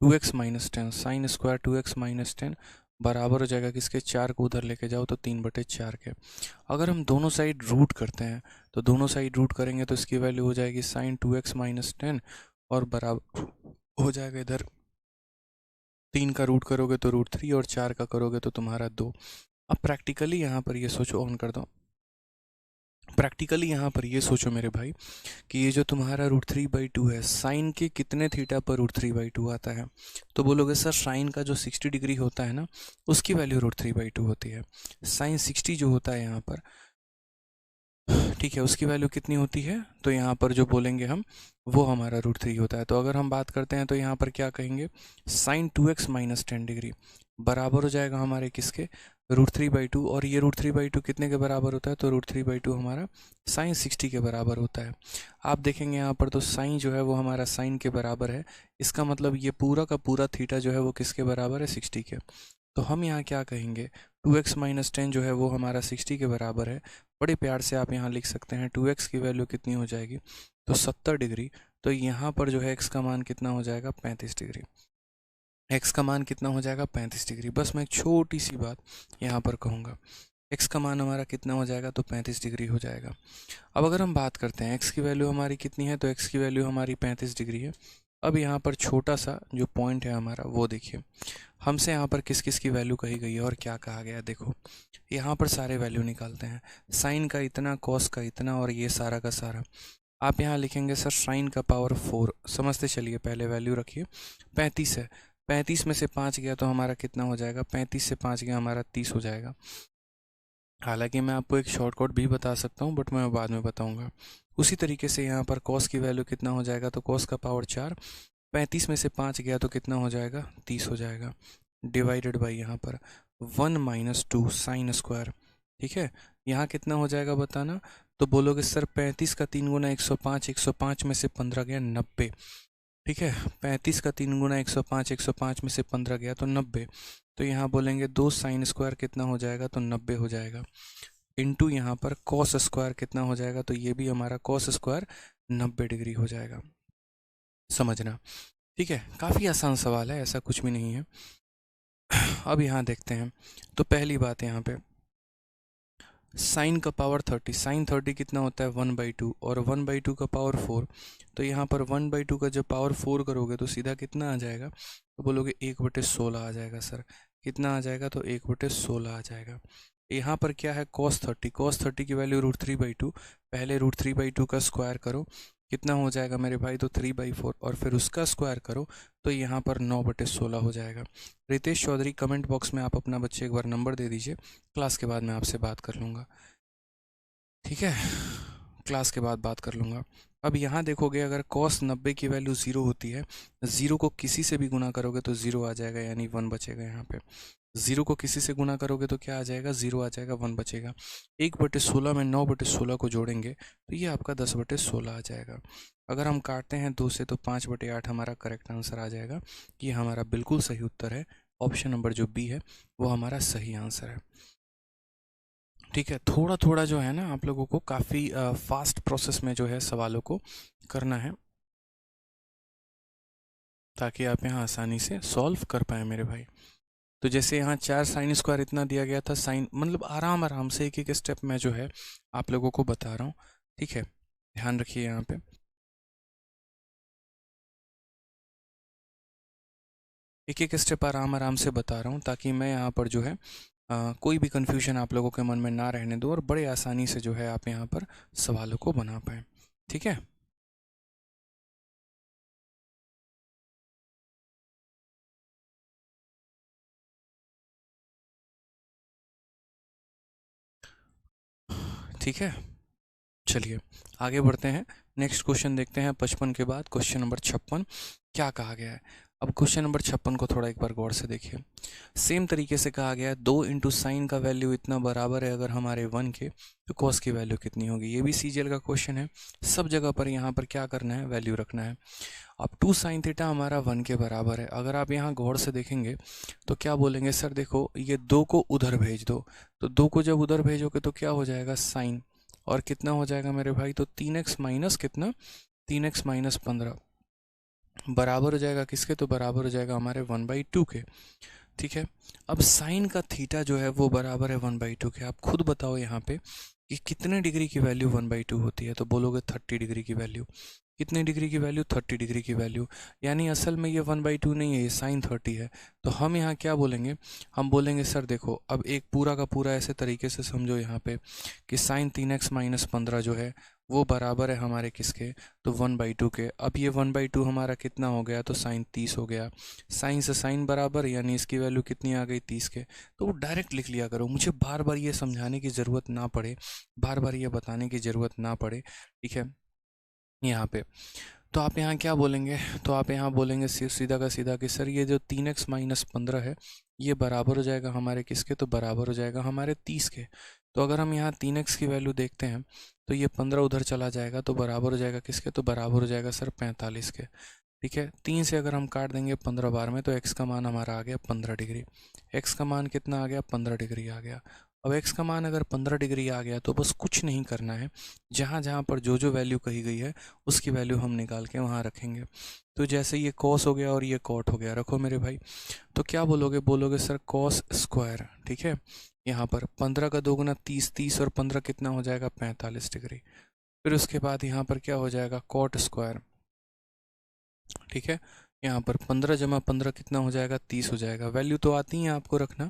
Speaker 1: 2x minus 10, sine square 2x minus 10 बराबर हो जाएगा किसके, 4 को उधर लेके जाओ तो 3/4 के। अगर हम दोनों साइड रूट करते हैं तो दोनों साइड रूट करेंगे तो इसकी वैल्यू हो जाएगी साइन 2x माइनस 10 और बराबर हो जाएगा इधर 3 का रूट करोगे तो √3 और 4 का करोगे तो तुम्हारा 2। अब प्रैक्टिकली यहाँ पर ये सोचो, ऑन कर दो, प्रैक्टिकली यहाँ पर ये सोचो मेरे भाई कि ये जो तुम्हारा √3/2 है, साइन के कितने थीटा पर √3/2 आता है? तो बोलोगे सर साइन का जो 60 डिग्री होता है ना, उसकी वैल्यू √3/2 होती है। साइन 60 जो होता है यहाँ पर, ठीक है, उसकी वैल्यू कितनी होती है? तो यहाँ पर जो बोलेंगे हम वो हमारा √3 होता है। तो अगर हम बात करते हैं तो यहाँ पर क्या कहेंगे, साइन 2x माइनस 10 डिग्री बराबर हो जाएगा हमारे किसके, √3/2। और ये √3/2 कितने के बराबर होता है? तो √3/2 हमारा साइन 60 के बराबर होता है। आप देखेंगे यहाँ पर तो साइन जो है वो हमारा साइन के बराबर है, इसका मतलब ये पूरा का पूरा थीटा जो है वो किसके बराबर है, 60 के। तो हम यहाँ क्या कहेंगे, 2x माइनस 10 जो है वो हमारा 60 के बराबर है। बड़े प्यार से आप यहाँ लिख सकते हैं 2x की वैल्यू कितनी हो जाएगी, तो 70 डिग्री। तो यहाँ पर जो है x का मान कितना हो जाएगा, 35 डिग्री। x का मान कितना हो जाएगा, 35 डिग्री। बस मैं एक छोटी सी बात यहाँ पर कहूँगा, x का मान हमारा कितना हो जाएगा, तो 35 डिग्री हो जाएगा। अब अगर हम बात करते हैं x की वैल्यू हमारी कितनी है, तो x की वैल्यू हमारी 35 डिग्री है। अब यहाँ पर छोटा सा जो पॉइंट है हमारा वो देखिए, हमसे यहाँ पर किस किस की वैल्यू कही गई है और क्या कहा गया है। देखो यहाँ पर सारे वैल्यू निकालते हैं, साइन का इतना, कॉस का इतना और ये सारा का सारा। आप यहाँ लिखेंगे सर साइन का पावर 4, समझते चलिए, पहले वैल्यू रखिए। 35 है, 35 में से 5 गया तो हमारा कितना हो जाएगा, 35 से 5 गया हमारा 30 हो जाएगा। हालांकि मैं आपको एक शॉर्टकट भी बता सकता हूँ बट मैं बाद में बताऊँगा। उसी तरीके से यहाँ पर कॉस की वैल्यू कितना हो जाएगा, तो कॉस का पावर 4, 35 में से 5 गया तो कितना हो जाएगा, 30 हो जाएगा, डिवाइडेड बाई यहाँ पर 1 माइनस 2 साइन स्क्वायर। ठीक है, यहाँ कितना हो जाएगा बताना, तो बोलोगे सर 35 का 3 गुना 105, 105 में से 15 गया 90। ठीक है, 35 का 3 गुना 105, 105 में से 15 गया तो 90। तो यहाँ बोलेंगे 2 साइन स्क्वायर कितना हो जाएगा, तो 90 हो जाएगा, इनटू यहाँ पर कॉस स्क्वायर कितना हो जाएगा, तो ये भी हमारा कॉस स्क्वायर 90 डिग्री हो जाएगा। समझना, ठीक है, काफ़ी आसान सवाल है, ऐसा कुछ भी नहीं है। अब यहाँ देखते हैं, तो पहली बात यहाँ पे साइन का पावर 30, साइन 30 कितना होता है, 1/2 और 1/2 का पावर 4। तो यहाँ पर 1/2 का जब पावर 4 करोगे तो सीधा कितना आ जाएगा, तो बोलोगे 1/16 आ जाएगा। सर कितना आ जाएगा, तो 1/16 आ जाएगा। यहाँ पर क्या है, cos 30, cos 30 की वैल्यू √3/2, पहले √3/2 का स्क्वायर करो, कितना हो जाएगा मेरे भाई, तो 3/4 और फिर उसका स्क्वायर करो तो यहाँ पर 9/16 हो जाएगा। रितेश चौधरी कमेंट बॉक्स में आप अपना बच्चे एक बार नंबर दे दीजिए, क्लास के बाद मैं आपसे बात कर लूँगा, ठीक है, क्लास के बाद बात कर लूँगा। अब यहाँ देखोगे अगर cos 90 की वैल्यू 0 होती है, 0 को किसी से भी गुना करोगे तो 0 आ जाएगा, यानी 1 बचेगा। यहाँ पे 0 को किसी से गुना करोगे तो क्या आ जाएगा, 0 आ जाएगा, 1 बचेगा। 1/16 में 9/16 को जोड़ेंगे तो ये आपका 10/16 आ जाएगा। अगर हम काटते हैं 2 से तो 5/8 हमारा करेक्ट आंसर आ जाएगा। ये हमारा बिल्कुल सही उत्तर है, ऑप्शन नंबर जो बी है वो हमारा सही आंसर है। ठीक है, थोड़ा थोड़ा जो है ना आप लोगों को काफ़ी फास्ट प्रोसेस में जो है सवालों को करना है ताकि आप यहाँ आसानी से सॉल्व कर पाए मेरे भाई। तो जैसे यहाँ 4 साइन स्क्वायर इतना दिया गया था, साइन मतलब आराम आराम से एक एक स्टेप में जो है आप लोगों को बता रहा हूँ, ठीक है, ध्यान रखिए यहाँ पे। एक एक स्टेप आराम आराम से बता रहा हूँ ताकि मैं यहाँ पर जो है कोई भी कन्फ्यूजन आप लोगों के मन में ना रहने दो और बड़े आसानी से जो है आप यहाँ पर सवालों को बना पाएँ, ठीक है। ठीक है, चलिए आगे बढ़ते हैं, नेक्स्ट क्वेश्चन देखते हैं 55 के बाद क्वेश्चन नंबर 56 क्या कहा गया है। अब क्वेश्चन नंबर 56 को थोड़ा एक बार गौर से देखिए। सेम तरीके से कहा गया है 2 इंटू साइन का वैल्यू इतना बराबर है अगर हमारे 1 के, तो कॉस की वैल्यू कितनी होगी। ये भी सीजीएल का क्वेश्चन है, सब जगह पर यहाँ पर क्या करना है, वैल्यू रखना है। अब 2 साइन थीटा हमारा 1 के बराबर है। अगर आप यहाँ गौर से देखेंगे तो क्या बोलेंगे, सर देखो ये 2 को उधर भेज दो, तो 2 को जब उधर भेजोगे तो क्या हो जाएगा, साइन, और कितना हो जाएगा मेरे भाई, तो 3x माइनस कितना, 3x माइनस 15 बराबर हो जाएगा किसके, तो बराबर हो जाएगा हमारे 1/2 के। ठीक है, अब साइन का थीटा जो है वो बराबर है 1/2 के। आप खुद बताओ यहाँ पे कि कितने डिग्री की वैल्यू 1/2 होती है, तो बोलोगे 30 डिग्री की वैल्यू। कितने डिग्री की वैल्यू, 30 डिग्री की वैल्यू। यानी असल में ये 1/2 नहीं है, ये साइन 30 है। तो हम यहाँ क्या बोलेंगे, हम बोलेंगे सर देखो अब एक पूरा का पूरा ऐसे तरीके से समझो यहाँ पे कि साइन 3x माइनस 15 जो है वो बराबर है हमारे किसके, तो 1/2 के। अब ये 1/2 हमारा कितना हो गया, तो साइन 30 हो गया। साइन से साइन बराबर, यानी इसकी वैल्यू कितनी आ गई, 30 के। तो वो डायरेक्ट लिख लिया करो, मुझे बार बार ये समझाने की ज़रूरत ना पड़े, बार बार ये बताने की ज़रूरत ना पड़े। ठीक है, यहाँ पे तो आप यहाँ क्या बोलेंगे, तो आप यहाँ बोलेंगे सीधा का सीधा कि सर ये जो 3x माइनस 15 है ये बराबर हो जाएगा हमारे किसके, तो बराबर हो जाएगा हमारे 30 के। तो अगर हम यहाँ 3x की वैल्यू देखते हैं तो ये 15 उधर चला जाएगा, तो बराबर हो जाएगा किसके, तो बराबर हो जाएगा सर 45 के। ठीक है, 3 से अगर हम काट देंगे 15 बार में तो x का मान हमारा आ गया 15 डिग्री। x का मान कितना आ गया, 15 डिग्री आ गया। अब x का मान अगर 15 डिग्री आ गया तो बस कुछ नहीं करना है, जहाँ जहाँ पर जो जो वैल्यू कही गई है उसकी वैल्यू हम निकाल के वहाँ रखेंगे। तो जैसे ये कॉस हो गया और ये कॉट हो गया, रखो मेरे भाई। तो क्या बोलोगे, बोलोगे सर कॉस स्क्वायर। ठीक है, यहाँ पर 15 का 2 गुना 30, 30 और 15 कितना हो जाएगा, 45 डिग्री। फिर उसके बाद यहाँ पर क्या हो जाएगा, कॉट स्क्वायर। ठीक है, यहाँ पर 15 जमा 15 कितना हो जाएगा, 30 हो जाएगा। वैल्यू तो आती है आपको रखना।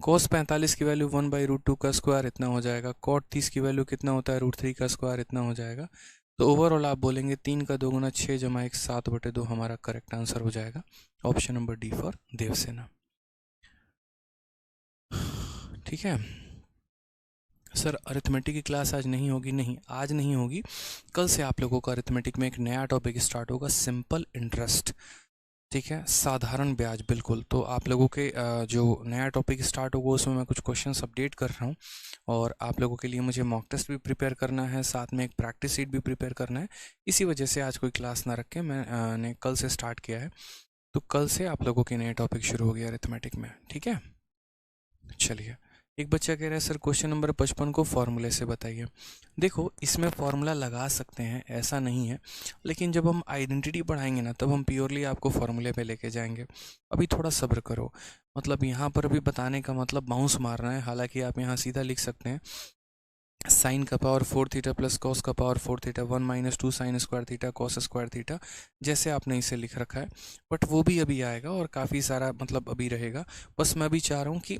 Speaker 1: कॉस 45 की वैल्यू 1/√2 का स्क्वायर इतना हो जाएगा। कॉट 30 की वैल्यू कितना होता है, √3 का स्क्वायर इतना हो जाएगा। तो ओवरऑल आप बोलेंगे 3 का 2 गुना 6 जमा 1 7/2 हमारा करेक्ट आंसर हो जाएगा। Option number D for Devsena. ठीक है सर, अरिथमेटिक की क्लास आज नहीं होगी, नहीं आज नहीं होगी, कल से आप लोगों का अरिथमेटिक में एक नया टॉपिक स्टार्ट होगा, सिंपल इंटरेस्ट। ठीक है, साधारण ब्याज, बिल्कुल। तो आप लोगों के जो नया टॉपिक स्टार्ट होगा उसमें मैं कुछ क्वेश्चंस अपडेट कर रहा हूँ, और आप लोगों के लिए मुझे मॉक टेस्ट भी प्रिपेयर करना है, साथ में एक प्रैक्टिस शीट भी प्रिपेयर करना है। इसी वजह से आज कोई क्लास ना रख के मैंने कल से स्टार्ट किया है। तो कल से आप लोगों के नए टॉपिक शुरू हो गया अरिथमेटिक में। ठीक है, चलिए। एक बच्चा कह रहा है सर क्वेश्चन नंबर 55 को फॉर्मूले से बताइए। देखो इसमें फॉर्मूला लगा सकते हैं, ऐसा नहीं है, लेकिन जब हम आइडेंटिटी पढ़ाएंगे ना तब हम प्योरली आपको फॉर्मूले पे लेके जाएंगे। अभी थोड़ा सब्र करो, मतलब यहाँ पर भी बताने का मतलब बाउंस मारना है। हालांकि आप यहाँ सीधा लिख सकते हैं साइन का पावर 4 थीटा प्लस कॉस का power 4 theta 1 minus 2 sine square theta cos square theta, जैसे आपने इसे लिख रखा है। बट वो भी अभी आएगा और काफ़ी सारा मतलब अभी रहेगा। बस मैं भी चाह रहा हूँ कि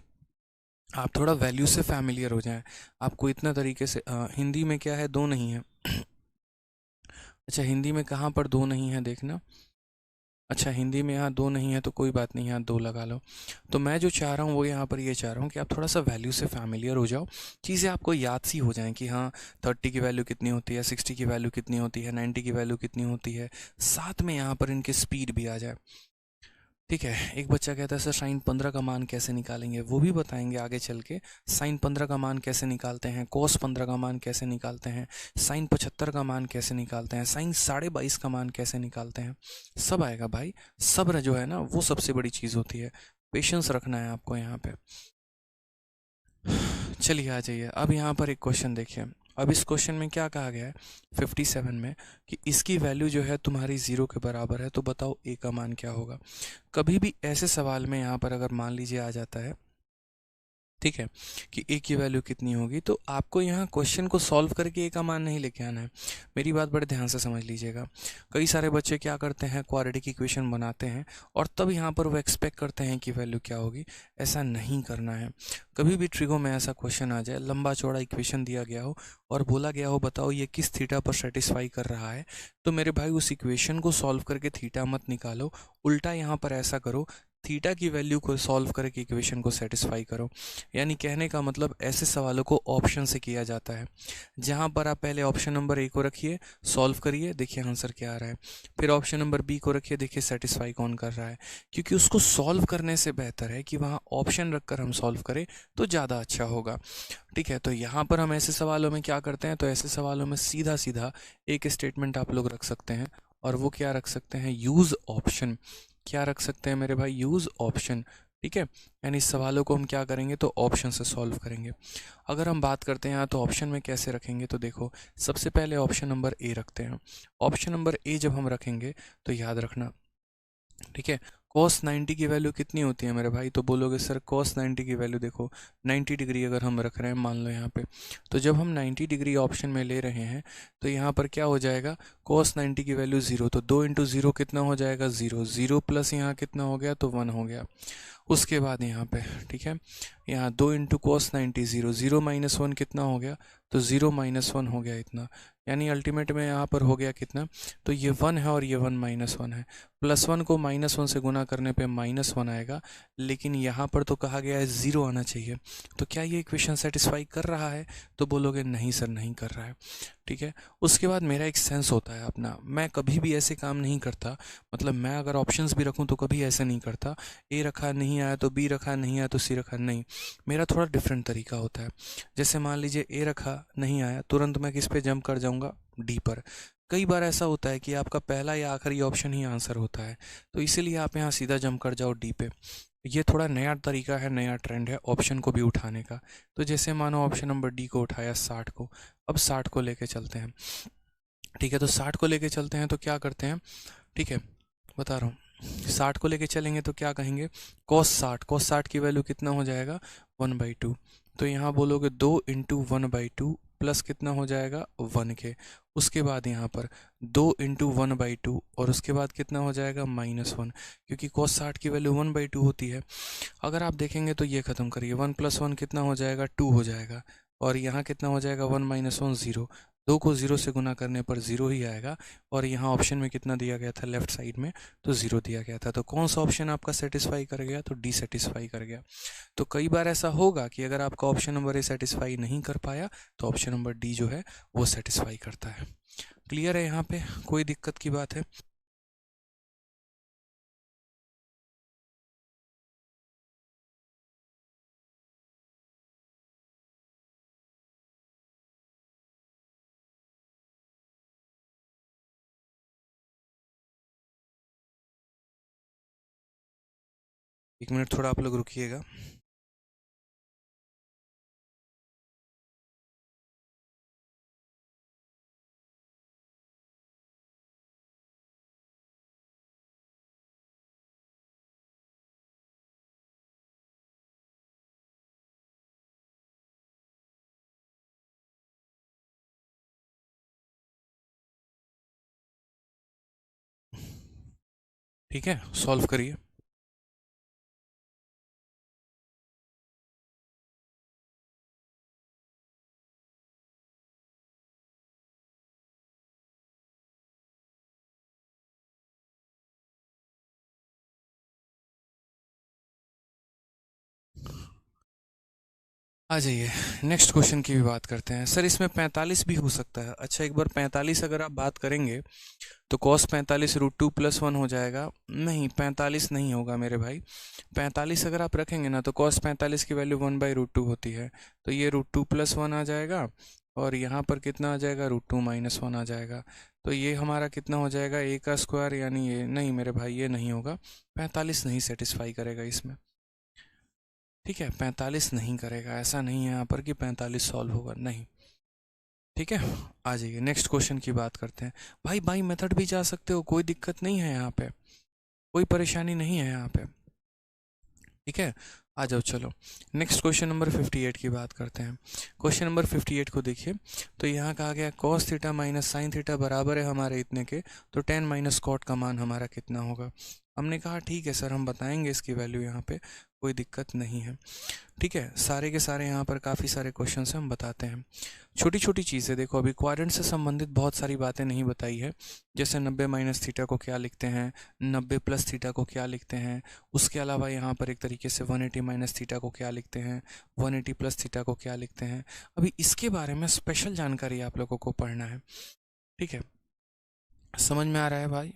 Speaker 1: आप थोड़ा वैल्यू से फैमिलियर हो जाएं। आपको इतना तरीके से हिंदी में क्या है, दो नहीं है। अच्छा, हिंदी में कहाँ पर दो नहीं है, देखना। अच्छा, हिंदी में यहाँ दो नहीं है तो कोई बात नहीं, यहाँ दो लगा लो। तो मैं जो चाह रहा हूँ वो यहाँ पर ये चाह रहा हूँ कि आप थोड़ा सा वैल्यू से फैमिलियर हो जाओ, चीज़ें आपको याद सी हो जाएं कि हाँ 30 की वैल्यू कितनी होती है, 60 की वैल्यू कितनी होती है, 90 की वैल्यू कितनी होती है, साथ में यहाँ पर इनके स्पीड भी आ जाए। ठीक है, एक बच्चा कहता है सर साइन 15 का मान कैसे निकालेंगे, वो भी बताएंगे आगे चल के। साइन 15 का मान कैसे निकालते हैं, कोस 15 का मान कैसे निकालते हैं, साइन 75 का मान कैसे निकालते हैं, साइन 22.5 का मान कैसे निकालते हैं, सब आएगा भाई। सब्र जो है ना वो सबसे बड़ी चीज़ होती है, पेशेंस रखना है आपको यहाँ पे। चलिए आ जाइए, अब यहाँ पर एक क्वेश्चन देखिए। अब इस क्वेश्चन में क्या कहा गया है 57 में कि इसकी वैल्यू जो है तुम्हारी 0 के बराबर है, तो बताओ ए का मान क्या होगा। कभी भी ऐसे सवाल में यहाँ पर अगर मान लीजिए आ जाता है, ठीक है, कि ए की वैल्यू कितनी होगी, तो आपको यहाँ क्वेश्चन को सॉल्व करके ए का मान नहीं लेके आना है। मेरी बात बड़े ध्यान से समझ लीजिएगा। कई सारे बच्चे क्या करते हैं, क्वाड्रेटिक इक्वेशन बनाते हैं और तब यहाँ पर वो एक्सपेक्ट करते हैं कि वैल्यू क्या होगी। ऐसा नहीं करना है। कभी भी ट्रिगो में ऐसा क्वेश्चन आ जाए, लंबा चौड़ा इक्वेशन दिया गया हो और बोला गया हो बताओ ये किस थीटा पर सेटिस्फाई कर रहा है, तो मेरे भाई उस इक्वेशन को सॉल्व करके थीटा मत निकालो, उल्टा यहाँ पर ऐसा करो थीटा की वैल्यू को सॉल्व करके इक्वेशन को सेटिस्फाई करो। यानी कहने का मतलब ऐसे सवालों को ऑप्शन से किया जाता है, जहां पर आप पहले ऑप्शन नंबर ए को रखिए, सॉल्व करिए, देखिए आंसर क्या आ रहा है। फिर ऑप्शन नंबर बी को रखिए, देखिए सेटिस्फाई कौन कर रहा है। क्योंकि उसको सॉल्व करने से बेहतर है कि वहाँ ऑप्शन रखकर हम सॉल्व करें तो ज़्यादा अच्छा होगा। ठीक है, तो यहाँ पर हम ऐसे सवालों में क्या करते हैं, तो ऐसे सवालों में सीधा सीधा एक स्टेटमेंट आप लोग रख सकते हैं, और वो क्या रख सकते हैं, यूज़ ऑप्शन। क्या रख सकते हैं मेरे भाई, यूज़ ऑप्शन। ठीक है, यानी इस सवालों को हम क्या करेंगे तो ऑप्शन से सॉल्व करेंगे। अगर हम बात करते हैं यहाँ तो ऑप्शन में कैसे रखेंगे, तो देखो सबसे पहले ऑप्शन नंबर ए रखते हैं। ऑप्शन नंबर ए जब हम रखेंगे तो याद रखना, ठीक है, cos 90 की वैल्यू कितनी होती है मेरे भाई, तो बोलोगे सर cos 90 की वैल्यू देखो 90 डिग्री अगर हम रख रहे हैं मान लो यहाँ पे, तो जब हम 90 डिग्री ऑप्शन में ले रहे हैं तो यहाँ पर क्या हो जाएगा, cos 90 की वैल्यू 0, तो 2 इंटू 0 कितना हो जाएगा 0, 0 प्लस यहाँ कितना हो गया तो 1 हो गया। उसके बाद यहाँ पे, ठीक है, यहाँ 2 इंटू कोस 90 0, 0 माइनस 1 कितना हो गया, तो 0 माइनस 1 हो गया इतना, यानी अल्टीमेट में यहाँ पर हो गया कितना, तो ये 1 है और ये 1 माइनस 1 है, प्लस 1 को माइनस 1 से गुना करने पे माइनस 1 आएगा, लेकिन यहाँ पर तो कहा गया है 0 आना चाहिए। तो क्या ये इक्वेशन सेटिस्फाई कर रहा है, तो बोलोगे नहीं सर नहीं कर रहा है। ठीक है, उसके बाद मेरा एक सेंस होता है अपना, मैं कभी भी ऐसे काम नहीं करता, मतलब मैं अगर ऑप्शंस भी रखूं तो कभी ऐसे नहीं करता, ए रखा नहीं आया तो बी रखा नहीं आया तो सी रखा, नहीं, मेरा थोड़ा डिफरेंट तरीका होता है। जैसे मान लीजिए ए रखा नहीं आया, तुरंत मैं किस पे जंप कर जाऊंगा, डी पर। कई बार ऐसा होता है कि आपका पहला या आखिरी ऑप्शन ही आंसर होता है, तो इसीलिए आप यहाँ सीधा जंप कर जाओ डी पे। ये थोड़ा नया तरीका है, नया ट्रेंड है ऑप्शन को भी उठाने का। तो जैसे मानो ऑप्शन नंबर डी को उठाया 60 को, अब 60 को लेके चलते हैं। ठीक है, तो 60 को लेके चलते हैं तो क्या करते हैं, ठीक है बता रहा हूँ, 60 को लेके चलेंगे तो क्या कहेंगे, cos 60 की वैल्यू कितना हो जाएगा 1/2, तो यहाँ बोलोगे 2 इंटू 1/2 प्लस कितना हो जाएगा 1 के, उसके बाद यहाँ पर 2 इंटू 1/2 और उसके बाद कितना हो जाएगा -1, क्योंकि cos 60 की वैल्यू 1/2 होती है। अगर आप देखेंगे तो ये खत्म करिए, 1 + 1 कितना हो जाएगा 2 हो जाएगा, और यहाँ कितना हो जाएगा 1 - 1 0, 2 को 0 से गुना करने पर 0 ही आएगा, और यहाँ ऑप्शन में कितना दिया गया था लेफ्ट साइड में, तो 0 दिया गया था। तो कौन सा ऑप्शन आपका सेटिस्फाई कर गया, तो डी सेटिस्फाई कर गया। तो कई बार ऐसा होगा कि अगर आपका ऑप्शन नंबर ए सेटिस्फाई नहीं कर पाया तो ऑप्शन नंबर डी जो है वो सेटिस्फाई करता है। क्लियर है यहाँ पे, कोई दिक्कत की बात है। एक मिनट थोड़ा आप लोग रुकिएगा। ठीक है, सॉल्व करिए। आ जाइए, नेक्स्ट क्वेश्चन की भी बात करते हैं। सर इसमें 45 भी हो सकता है, अच्छा एक बार 45 अगर आप बात करेंगे तो cos 45 √2 + 1 हो जाएगा, नहीं 45 नहीं होगा मेरे भाई। 45 अगर आप रखेंगे ना तो cos 45 की वैल्यू 1/√2 होती है, तो ये √2 + 1 आ जाएगा, और यहाँ पर कितना आ जाएगा √2 - 1 आ जाएगा, तो ये हमारा कितना हो जाएगा a का स्क्वायर, यानी ये नहीं मेरे भाई ये नहीं होगा, 45 नहीं सेटिस्फाई करेगा इसमें। ठीक है, 45 नहीं करेगा, ऐसा नहीं है यहाँ पर कि 45 सॉल्व होगा, नहीं। ठीक है, आ जाइए नेक्स्ट क्वेश्चन की बात करते हैं। भाई बाई मेथड भी जा सकते हो, कोई दिक्कत नहीं है यहाँ पे, कोई परेशानी नहीं है यहाँ पे। ठीक है, आ जाओ चलो नेक्स्ट क्वेश्चन नंबर 58 की बात करते हैं। क्वेश्चन नंबर 58 को देखिए, तो यहाँ कहा गया cos theta minus sine theta बराबर है हमारे इतने के, तो tan माइनस कॉट का मान हमारा कितना होगा। हमने कहा ठीक है सर हम बताएंगे इसकी वैल्यू यहाँ पे, कोई दिक्कत नहीं है। ठीक है, सारे के सारे यहाँ पर काफ़ी सारे क्वेश्चन हम बताते हैं। छोटी छोटी चीज़ें देखो, अभी क्वाड्रेंट से संबंधित बहुत सारी बातें नहीं बताई है, जैसे 90 माइनस थीटा को क्या लिखते हैं, 90 प्लस थीटा को क्या लिखते हैं, उसके अलावा यहाँ पर एक तरीके से 180 माइनस थीटा को क्या लिखते हैं, 180 प्लस थीटा को क्या लिखते हैं। अभी इसके बारे में स्पेशल जानकारी आप लोगों को पढ़ना है। ठीक है, समझ में आ रहा है भाई,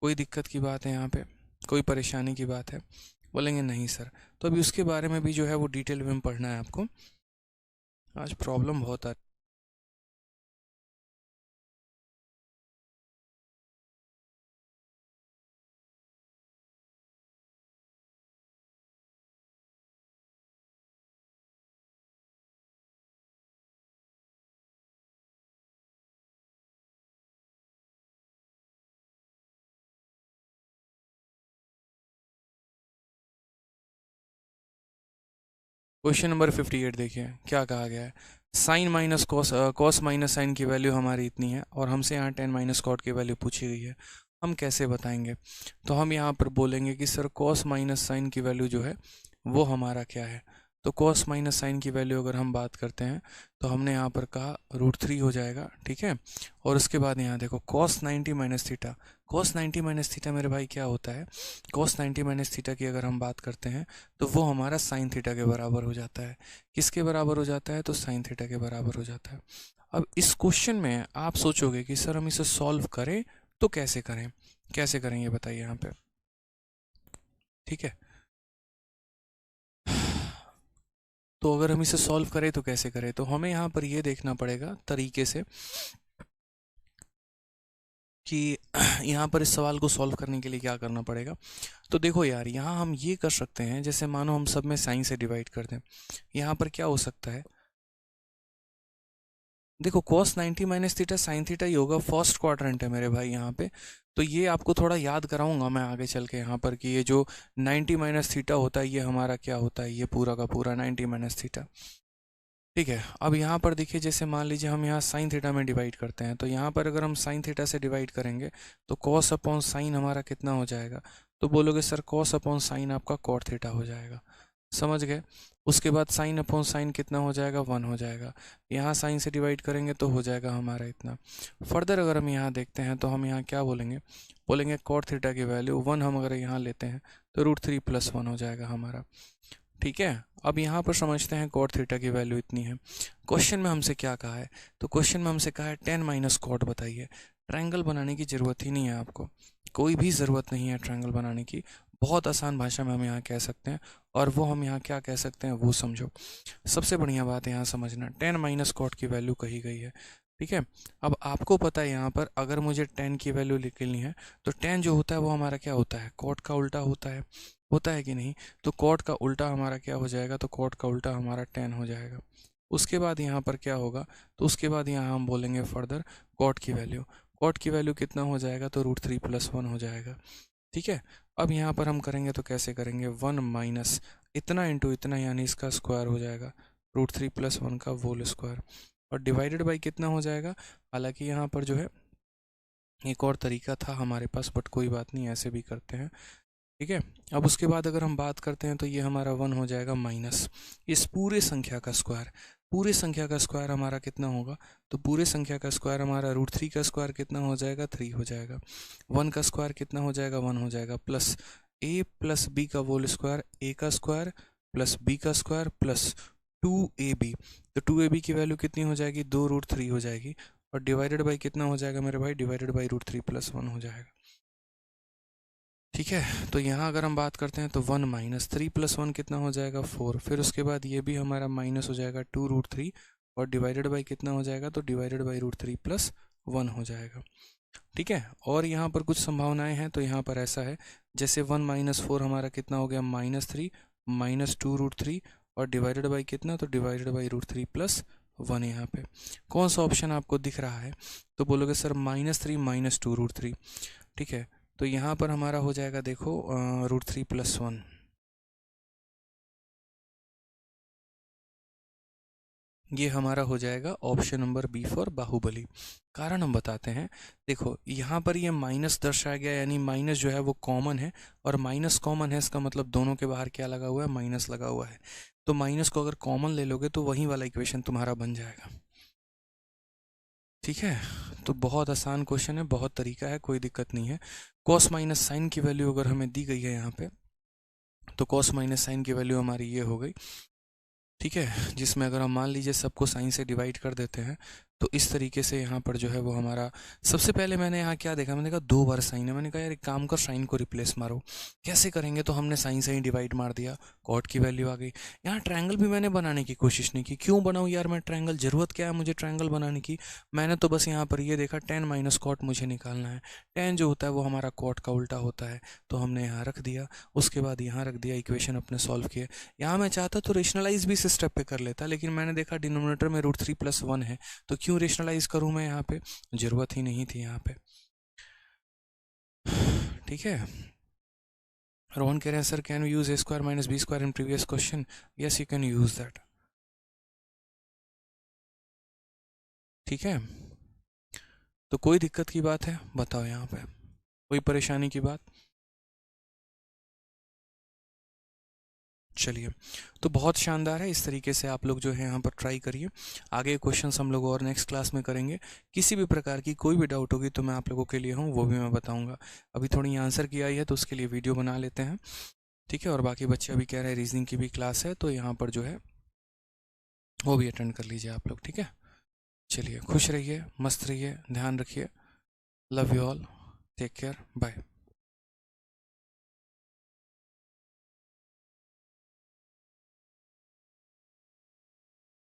Speaker 1: कोई दिक्कत की बात है यहाँ पे, कोई परेशानी की बात है, बोलेंगे नहीं सर, तो अभी उसके बारे में भी जो है वो डिटेल में पढ़ना है आपको। आज प्रॉब्लम बहुत आ क्वेश्चन नंबर 58 देखिए क्या कहा गया है। Sine minus cos, cos minus sine की वैल्यू हमारी इतनी है और हमसे यहाँ टेन माइनस कॉट की वैल्यू पूछी गई है। हम कैसे बताएंगे? तो हम यहाँ पर बोलेंगे कि सर कॉस माइनस साइन की वैल्यू जो है वो हमारा क्या है। तो कॉस माइनस साइन की वैल्यू अगर हम बात करते हैं तो हमने यहाँ पर कहा √3 हो जाएगा, ठीक है। और उसके बाद यहाँ देखो cos 90 minus theta, cos 90 minus theta मेरे भाई क्या होता है? cos 90 माइनस थीटा की अगर हम बात करते हैं तो वो हमारा साइन थीटा के बराबर हो जाता है। किसके बराबर हो जाता है? तो साइन थीटा के बराबर हो जाता है। अब इस क्वेश्चन में आप सोचोगे कि सर हम इसे सॉल्व करें तो कैसे करें, कैसे करें ये बताइए यहाँ पे, ठीक है। तो अगर हम इसे सॉल्व करें तो कैसे करें? तो हमें यहाँ पर ये देखना पड़ेगा तरीके से कि यहाँ पर इस सवाल को सॉल्व करने के लिए क्या करना पड़ेगा। तो देखो यार, यहाँ हम ये कर सकते हैं, जैसे मानो हम सब में साइन से डिवाइड कर दें। यहाँ पर क्या हो सकता है, देखो cos 90 minus theta sine theta ही होगा, फर्स्ट क्वाड्रेंट है मेरे भाई यहाँ पे। तो ये आपको थोड़ा याद कराऊंगा मैं आगे चल के यहाँ पर कि ये जो 90 माइनस थीटा होता है ये हमारा क्या होता है, ये पूरा का पूरा 90 माइनस थीटा, ठीक है। अब यहाँ पर देखिए, जैसे मान लीजिए हम यहाँ साइन थीटा में डिवाइड करते हैं, तो यहाँ पर अगर हम साइन थीटा से डिवाइड करेंगे तो कॉस अपॉन साइन हमारा कितना हो जाएगा? तो बोलोगे सर कॉस अपॉन साइन आपका कॉट थीटा हो जाएगा, समझ गए। उसके बाद साइन अपॉन साइन कितना हो जाएगा? 1 हो जाएगा। यहाँ साइन से डिवाइड करेंगे तो हो जाएगा हमारा इतना। फर्दर अगर हम यहाँ देखते हैं तो हम यहाँ क्या बोलेंगे, बोलेंगे कॉट थीटा की वैल्यू 1 हम अगर यहाँ लेते हैं तो √3 + 1 हो जाएगा हमारा, ठीक है। अब यहाँ पर समझते हैं कॉट थीटा की वैल्यू इतनी है। क्वेश्चन में हमसे क्या कहा है? तो क्वेश्चन में हमसे कहा है 10 माइनस कॉट बताइए। ट्रायंगल बनाने की ज़रूरत ही नहीं है आपको, कोई भी ज़रूरत नहीं है ट्रायंगल बनाने की। बहुत आसान भाषा में हम यहाँ कह सकते हैं, और वो हम यहाँ क्या कह सकते हैं वो समझो। सबसे बढ़िया बात यहाँ समझना, 10 माइनस कॉट की वैल्यू कही गई है, ठीक है। अब आपको पता है यहाँ पर अगर मुझे 10 की वैल्यू निकलनी है तो 10 जो होता है वो हमारा क्या होता है? कॉट का उल्टा होता है कि नहीं? तो कॉट का उल्टा हमारा क्या हो जाएगा? तो कॉट का उल्टा हमारा 10 हो जाएगा। उसके बाद यहाँ पर क्या होगा? तो उसके बाद यहाँ हम बोलेंगे फर्दर कॉट की वैल्यू, कॉट की वैल्यू कितना हो जाएगा? तो √3 + 1 हो जाएगा, ठीक है। अब यहाँ पर हम करेंगे तो कैसे करेंगे? 1 माइनस इतना इंटू इतना, यानी इसका स्क्वायर हो जाएगा, √3 + 1 का होल स्क्वायर, और डिवाइडेड बाई कितना हो जाएगा? हालांकि यहाँ पर जो है एक और तरीका था हमारे पास, बट कोई बात नहीं, ऐसे भी करते हैं, ठीक है। अब उसके बाद अगर हम बात करते हैं तो ये हमारा 1 हो जाएगा माइनस इस पूरे संख्या का स्क्वायर। पूरे संख्या का स्क्वायर हमारा कितना होगा? तो पूरे संख्या का स्क्वायर हमारा √3 का स्क्वायर कितना हो जाएगा? 3 हो जाएगा। 1 का स्क्वायर कितना हो जाएगा? 1 हो जाएगा, प्लस a + b का होल स्क्वायर, a का स्क्वायर प्लस b का स्क्वायर प्लस 2ab। तो 2ab की वैल्यू कितनी हो जाएगी? 2√3 हो जाएगी, और डिवाइडेड बाई कितना हो जाएगा मेरे भाई? डिवाइडेड बाई √3 + 1 हो जाएगा, ठीक है। तो यहाँ अगर हम बात करते हैं तो 1 माइनस 3 + 1 कितना हो जाएगा? 4। फिर उसके बाद ये भी हमारा माइनस हो जाएगा 2√3, और डिवाइडेड बाई कितना हो जाएगा? तो डिवाइडेड बाई √3 + 1 हो जाएगा, ठीक है। और यहाँ पर कुछ संभावनाएं हैं, तो यहाँ पर ऐसा है जैसे 1 माइनस 4 हमारा कितना हो गया? -3 माइनस 2√3, और डिवाइडेड बाई कितना? तो डिवाइडेड बाई √3 + 1। यहाँ पे कौन सा ऑप्शन आपको दिख रहा है? तो बोलोगे सर -3 माइनस 2√3, ठीक है। तो यहाँ पर हमारा हो जाएगा देखो √3 + 1, ये हमारा हो जाएगा option number B for Baahubali. कारण हम बताते हैं, देखो यहाँ पर ये माइनस दर्शाया गया, यानी माइनस जो है वो कॉमन है, और माइनस कॉमन है इसका मतलब दोनों के बाहर क्या लगा हुआ है? माइनस लगा हुआ है। तो माइनस को अगर कॉमन ले लोगे तो वही वाला इक्वेशन तुम्हारा बन जाएगा, ठीक है। तो बहुत आसान क्वेश्चन है, बहुत तरीका है, कोई दिक्कत नहीं है। कॉस माइनस साइन की वैल्यू अगर हमें दी गई है यहाँ पे, तो कॉस माइनस साइन की वैल्यू हमारी ये हो गई, ठीक है। जिसमें अगर हम मान लीजिए सबको साइन से डिवाइड कर देते हैं तो इस तरीके से यहाँ पर जो है वो हमारा, सबसे पहले मैंने यहाँ क्या देखा, मैंने कहा 2 बार साइन है, मैंने कहा यार एक काम कर साइन को रिप्लेस मारो। कैसे करेंगे? तो हमने साइन से ही डिवाइड मार दिया, कॉट की वैल्यू आ गई। यहाँ ट्रायंगल भी मैंने बनाने की कोशिश नहीं की, क्यों बनाऊँ यार मैं ट्रायंगल, जरूरत क्या है मुझे ट्रायंगल बनाने की? मैंने तो बस यहाँ पर ये देखा 10 माइनस कॉट मुझे निकालना है, 10 जो होता है वो हमारा कॉट का उल्टा होता है, तो हमने यहाँ रख दिया। उसके बाद यहाँ रख दिया, इक्वेशन अपने सॉल्व किए। यहाँ मैं चाहता तो रेशनलाइज भी इस स्टेप पे कर लेता, लेकिन मैंने देखा डिनोमिनेटर में √3 + 1 है, तो क्यों रेशनलाइज करूं मैं यहाँ पे? जरूरत ही नहीं थी यहाँ पे, ठीक है। रोहन कह रहे हैं sir can we use a square minus b square in previous question? Yes you can use that. ठीक है, तो कोई दिक्कत की बात है बताओ यहाँ पे, कोई परेशानी की बात? चलिए, तो बहुत शानदार है। इस तरीके से आप लोग जो है यहाँ पर ट्राई करिए। आगे क्वेश्चंस हम लोग और नेक्स्ट क्लास में करेंगे। किसी भी प्रकार की कोई भी डाउट होगी तो मैं आप लोगों के लिए हूँ, वो भी मैं बताऊँगा। अभी थोड़ी आंसर की आई है तो उसके लिए वीडियो बना लेते हैं। ठीक है, और बाकी बच्चे अभी कह रहे हैं रीजनिंग की भी क्लास है, तो यहाँ पर जो है वो भी अटेंड कर लीजिए आप लोग। ठीक है, चलिए खुश रहिए, मस्त रहिए, ध्यान रखिए। Love you all, take care, bye.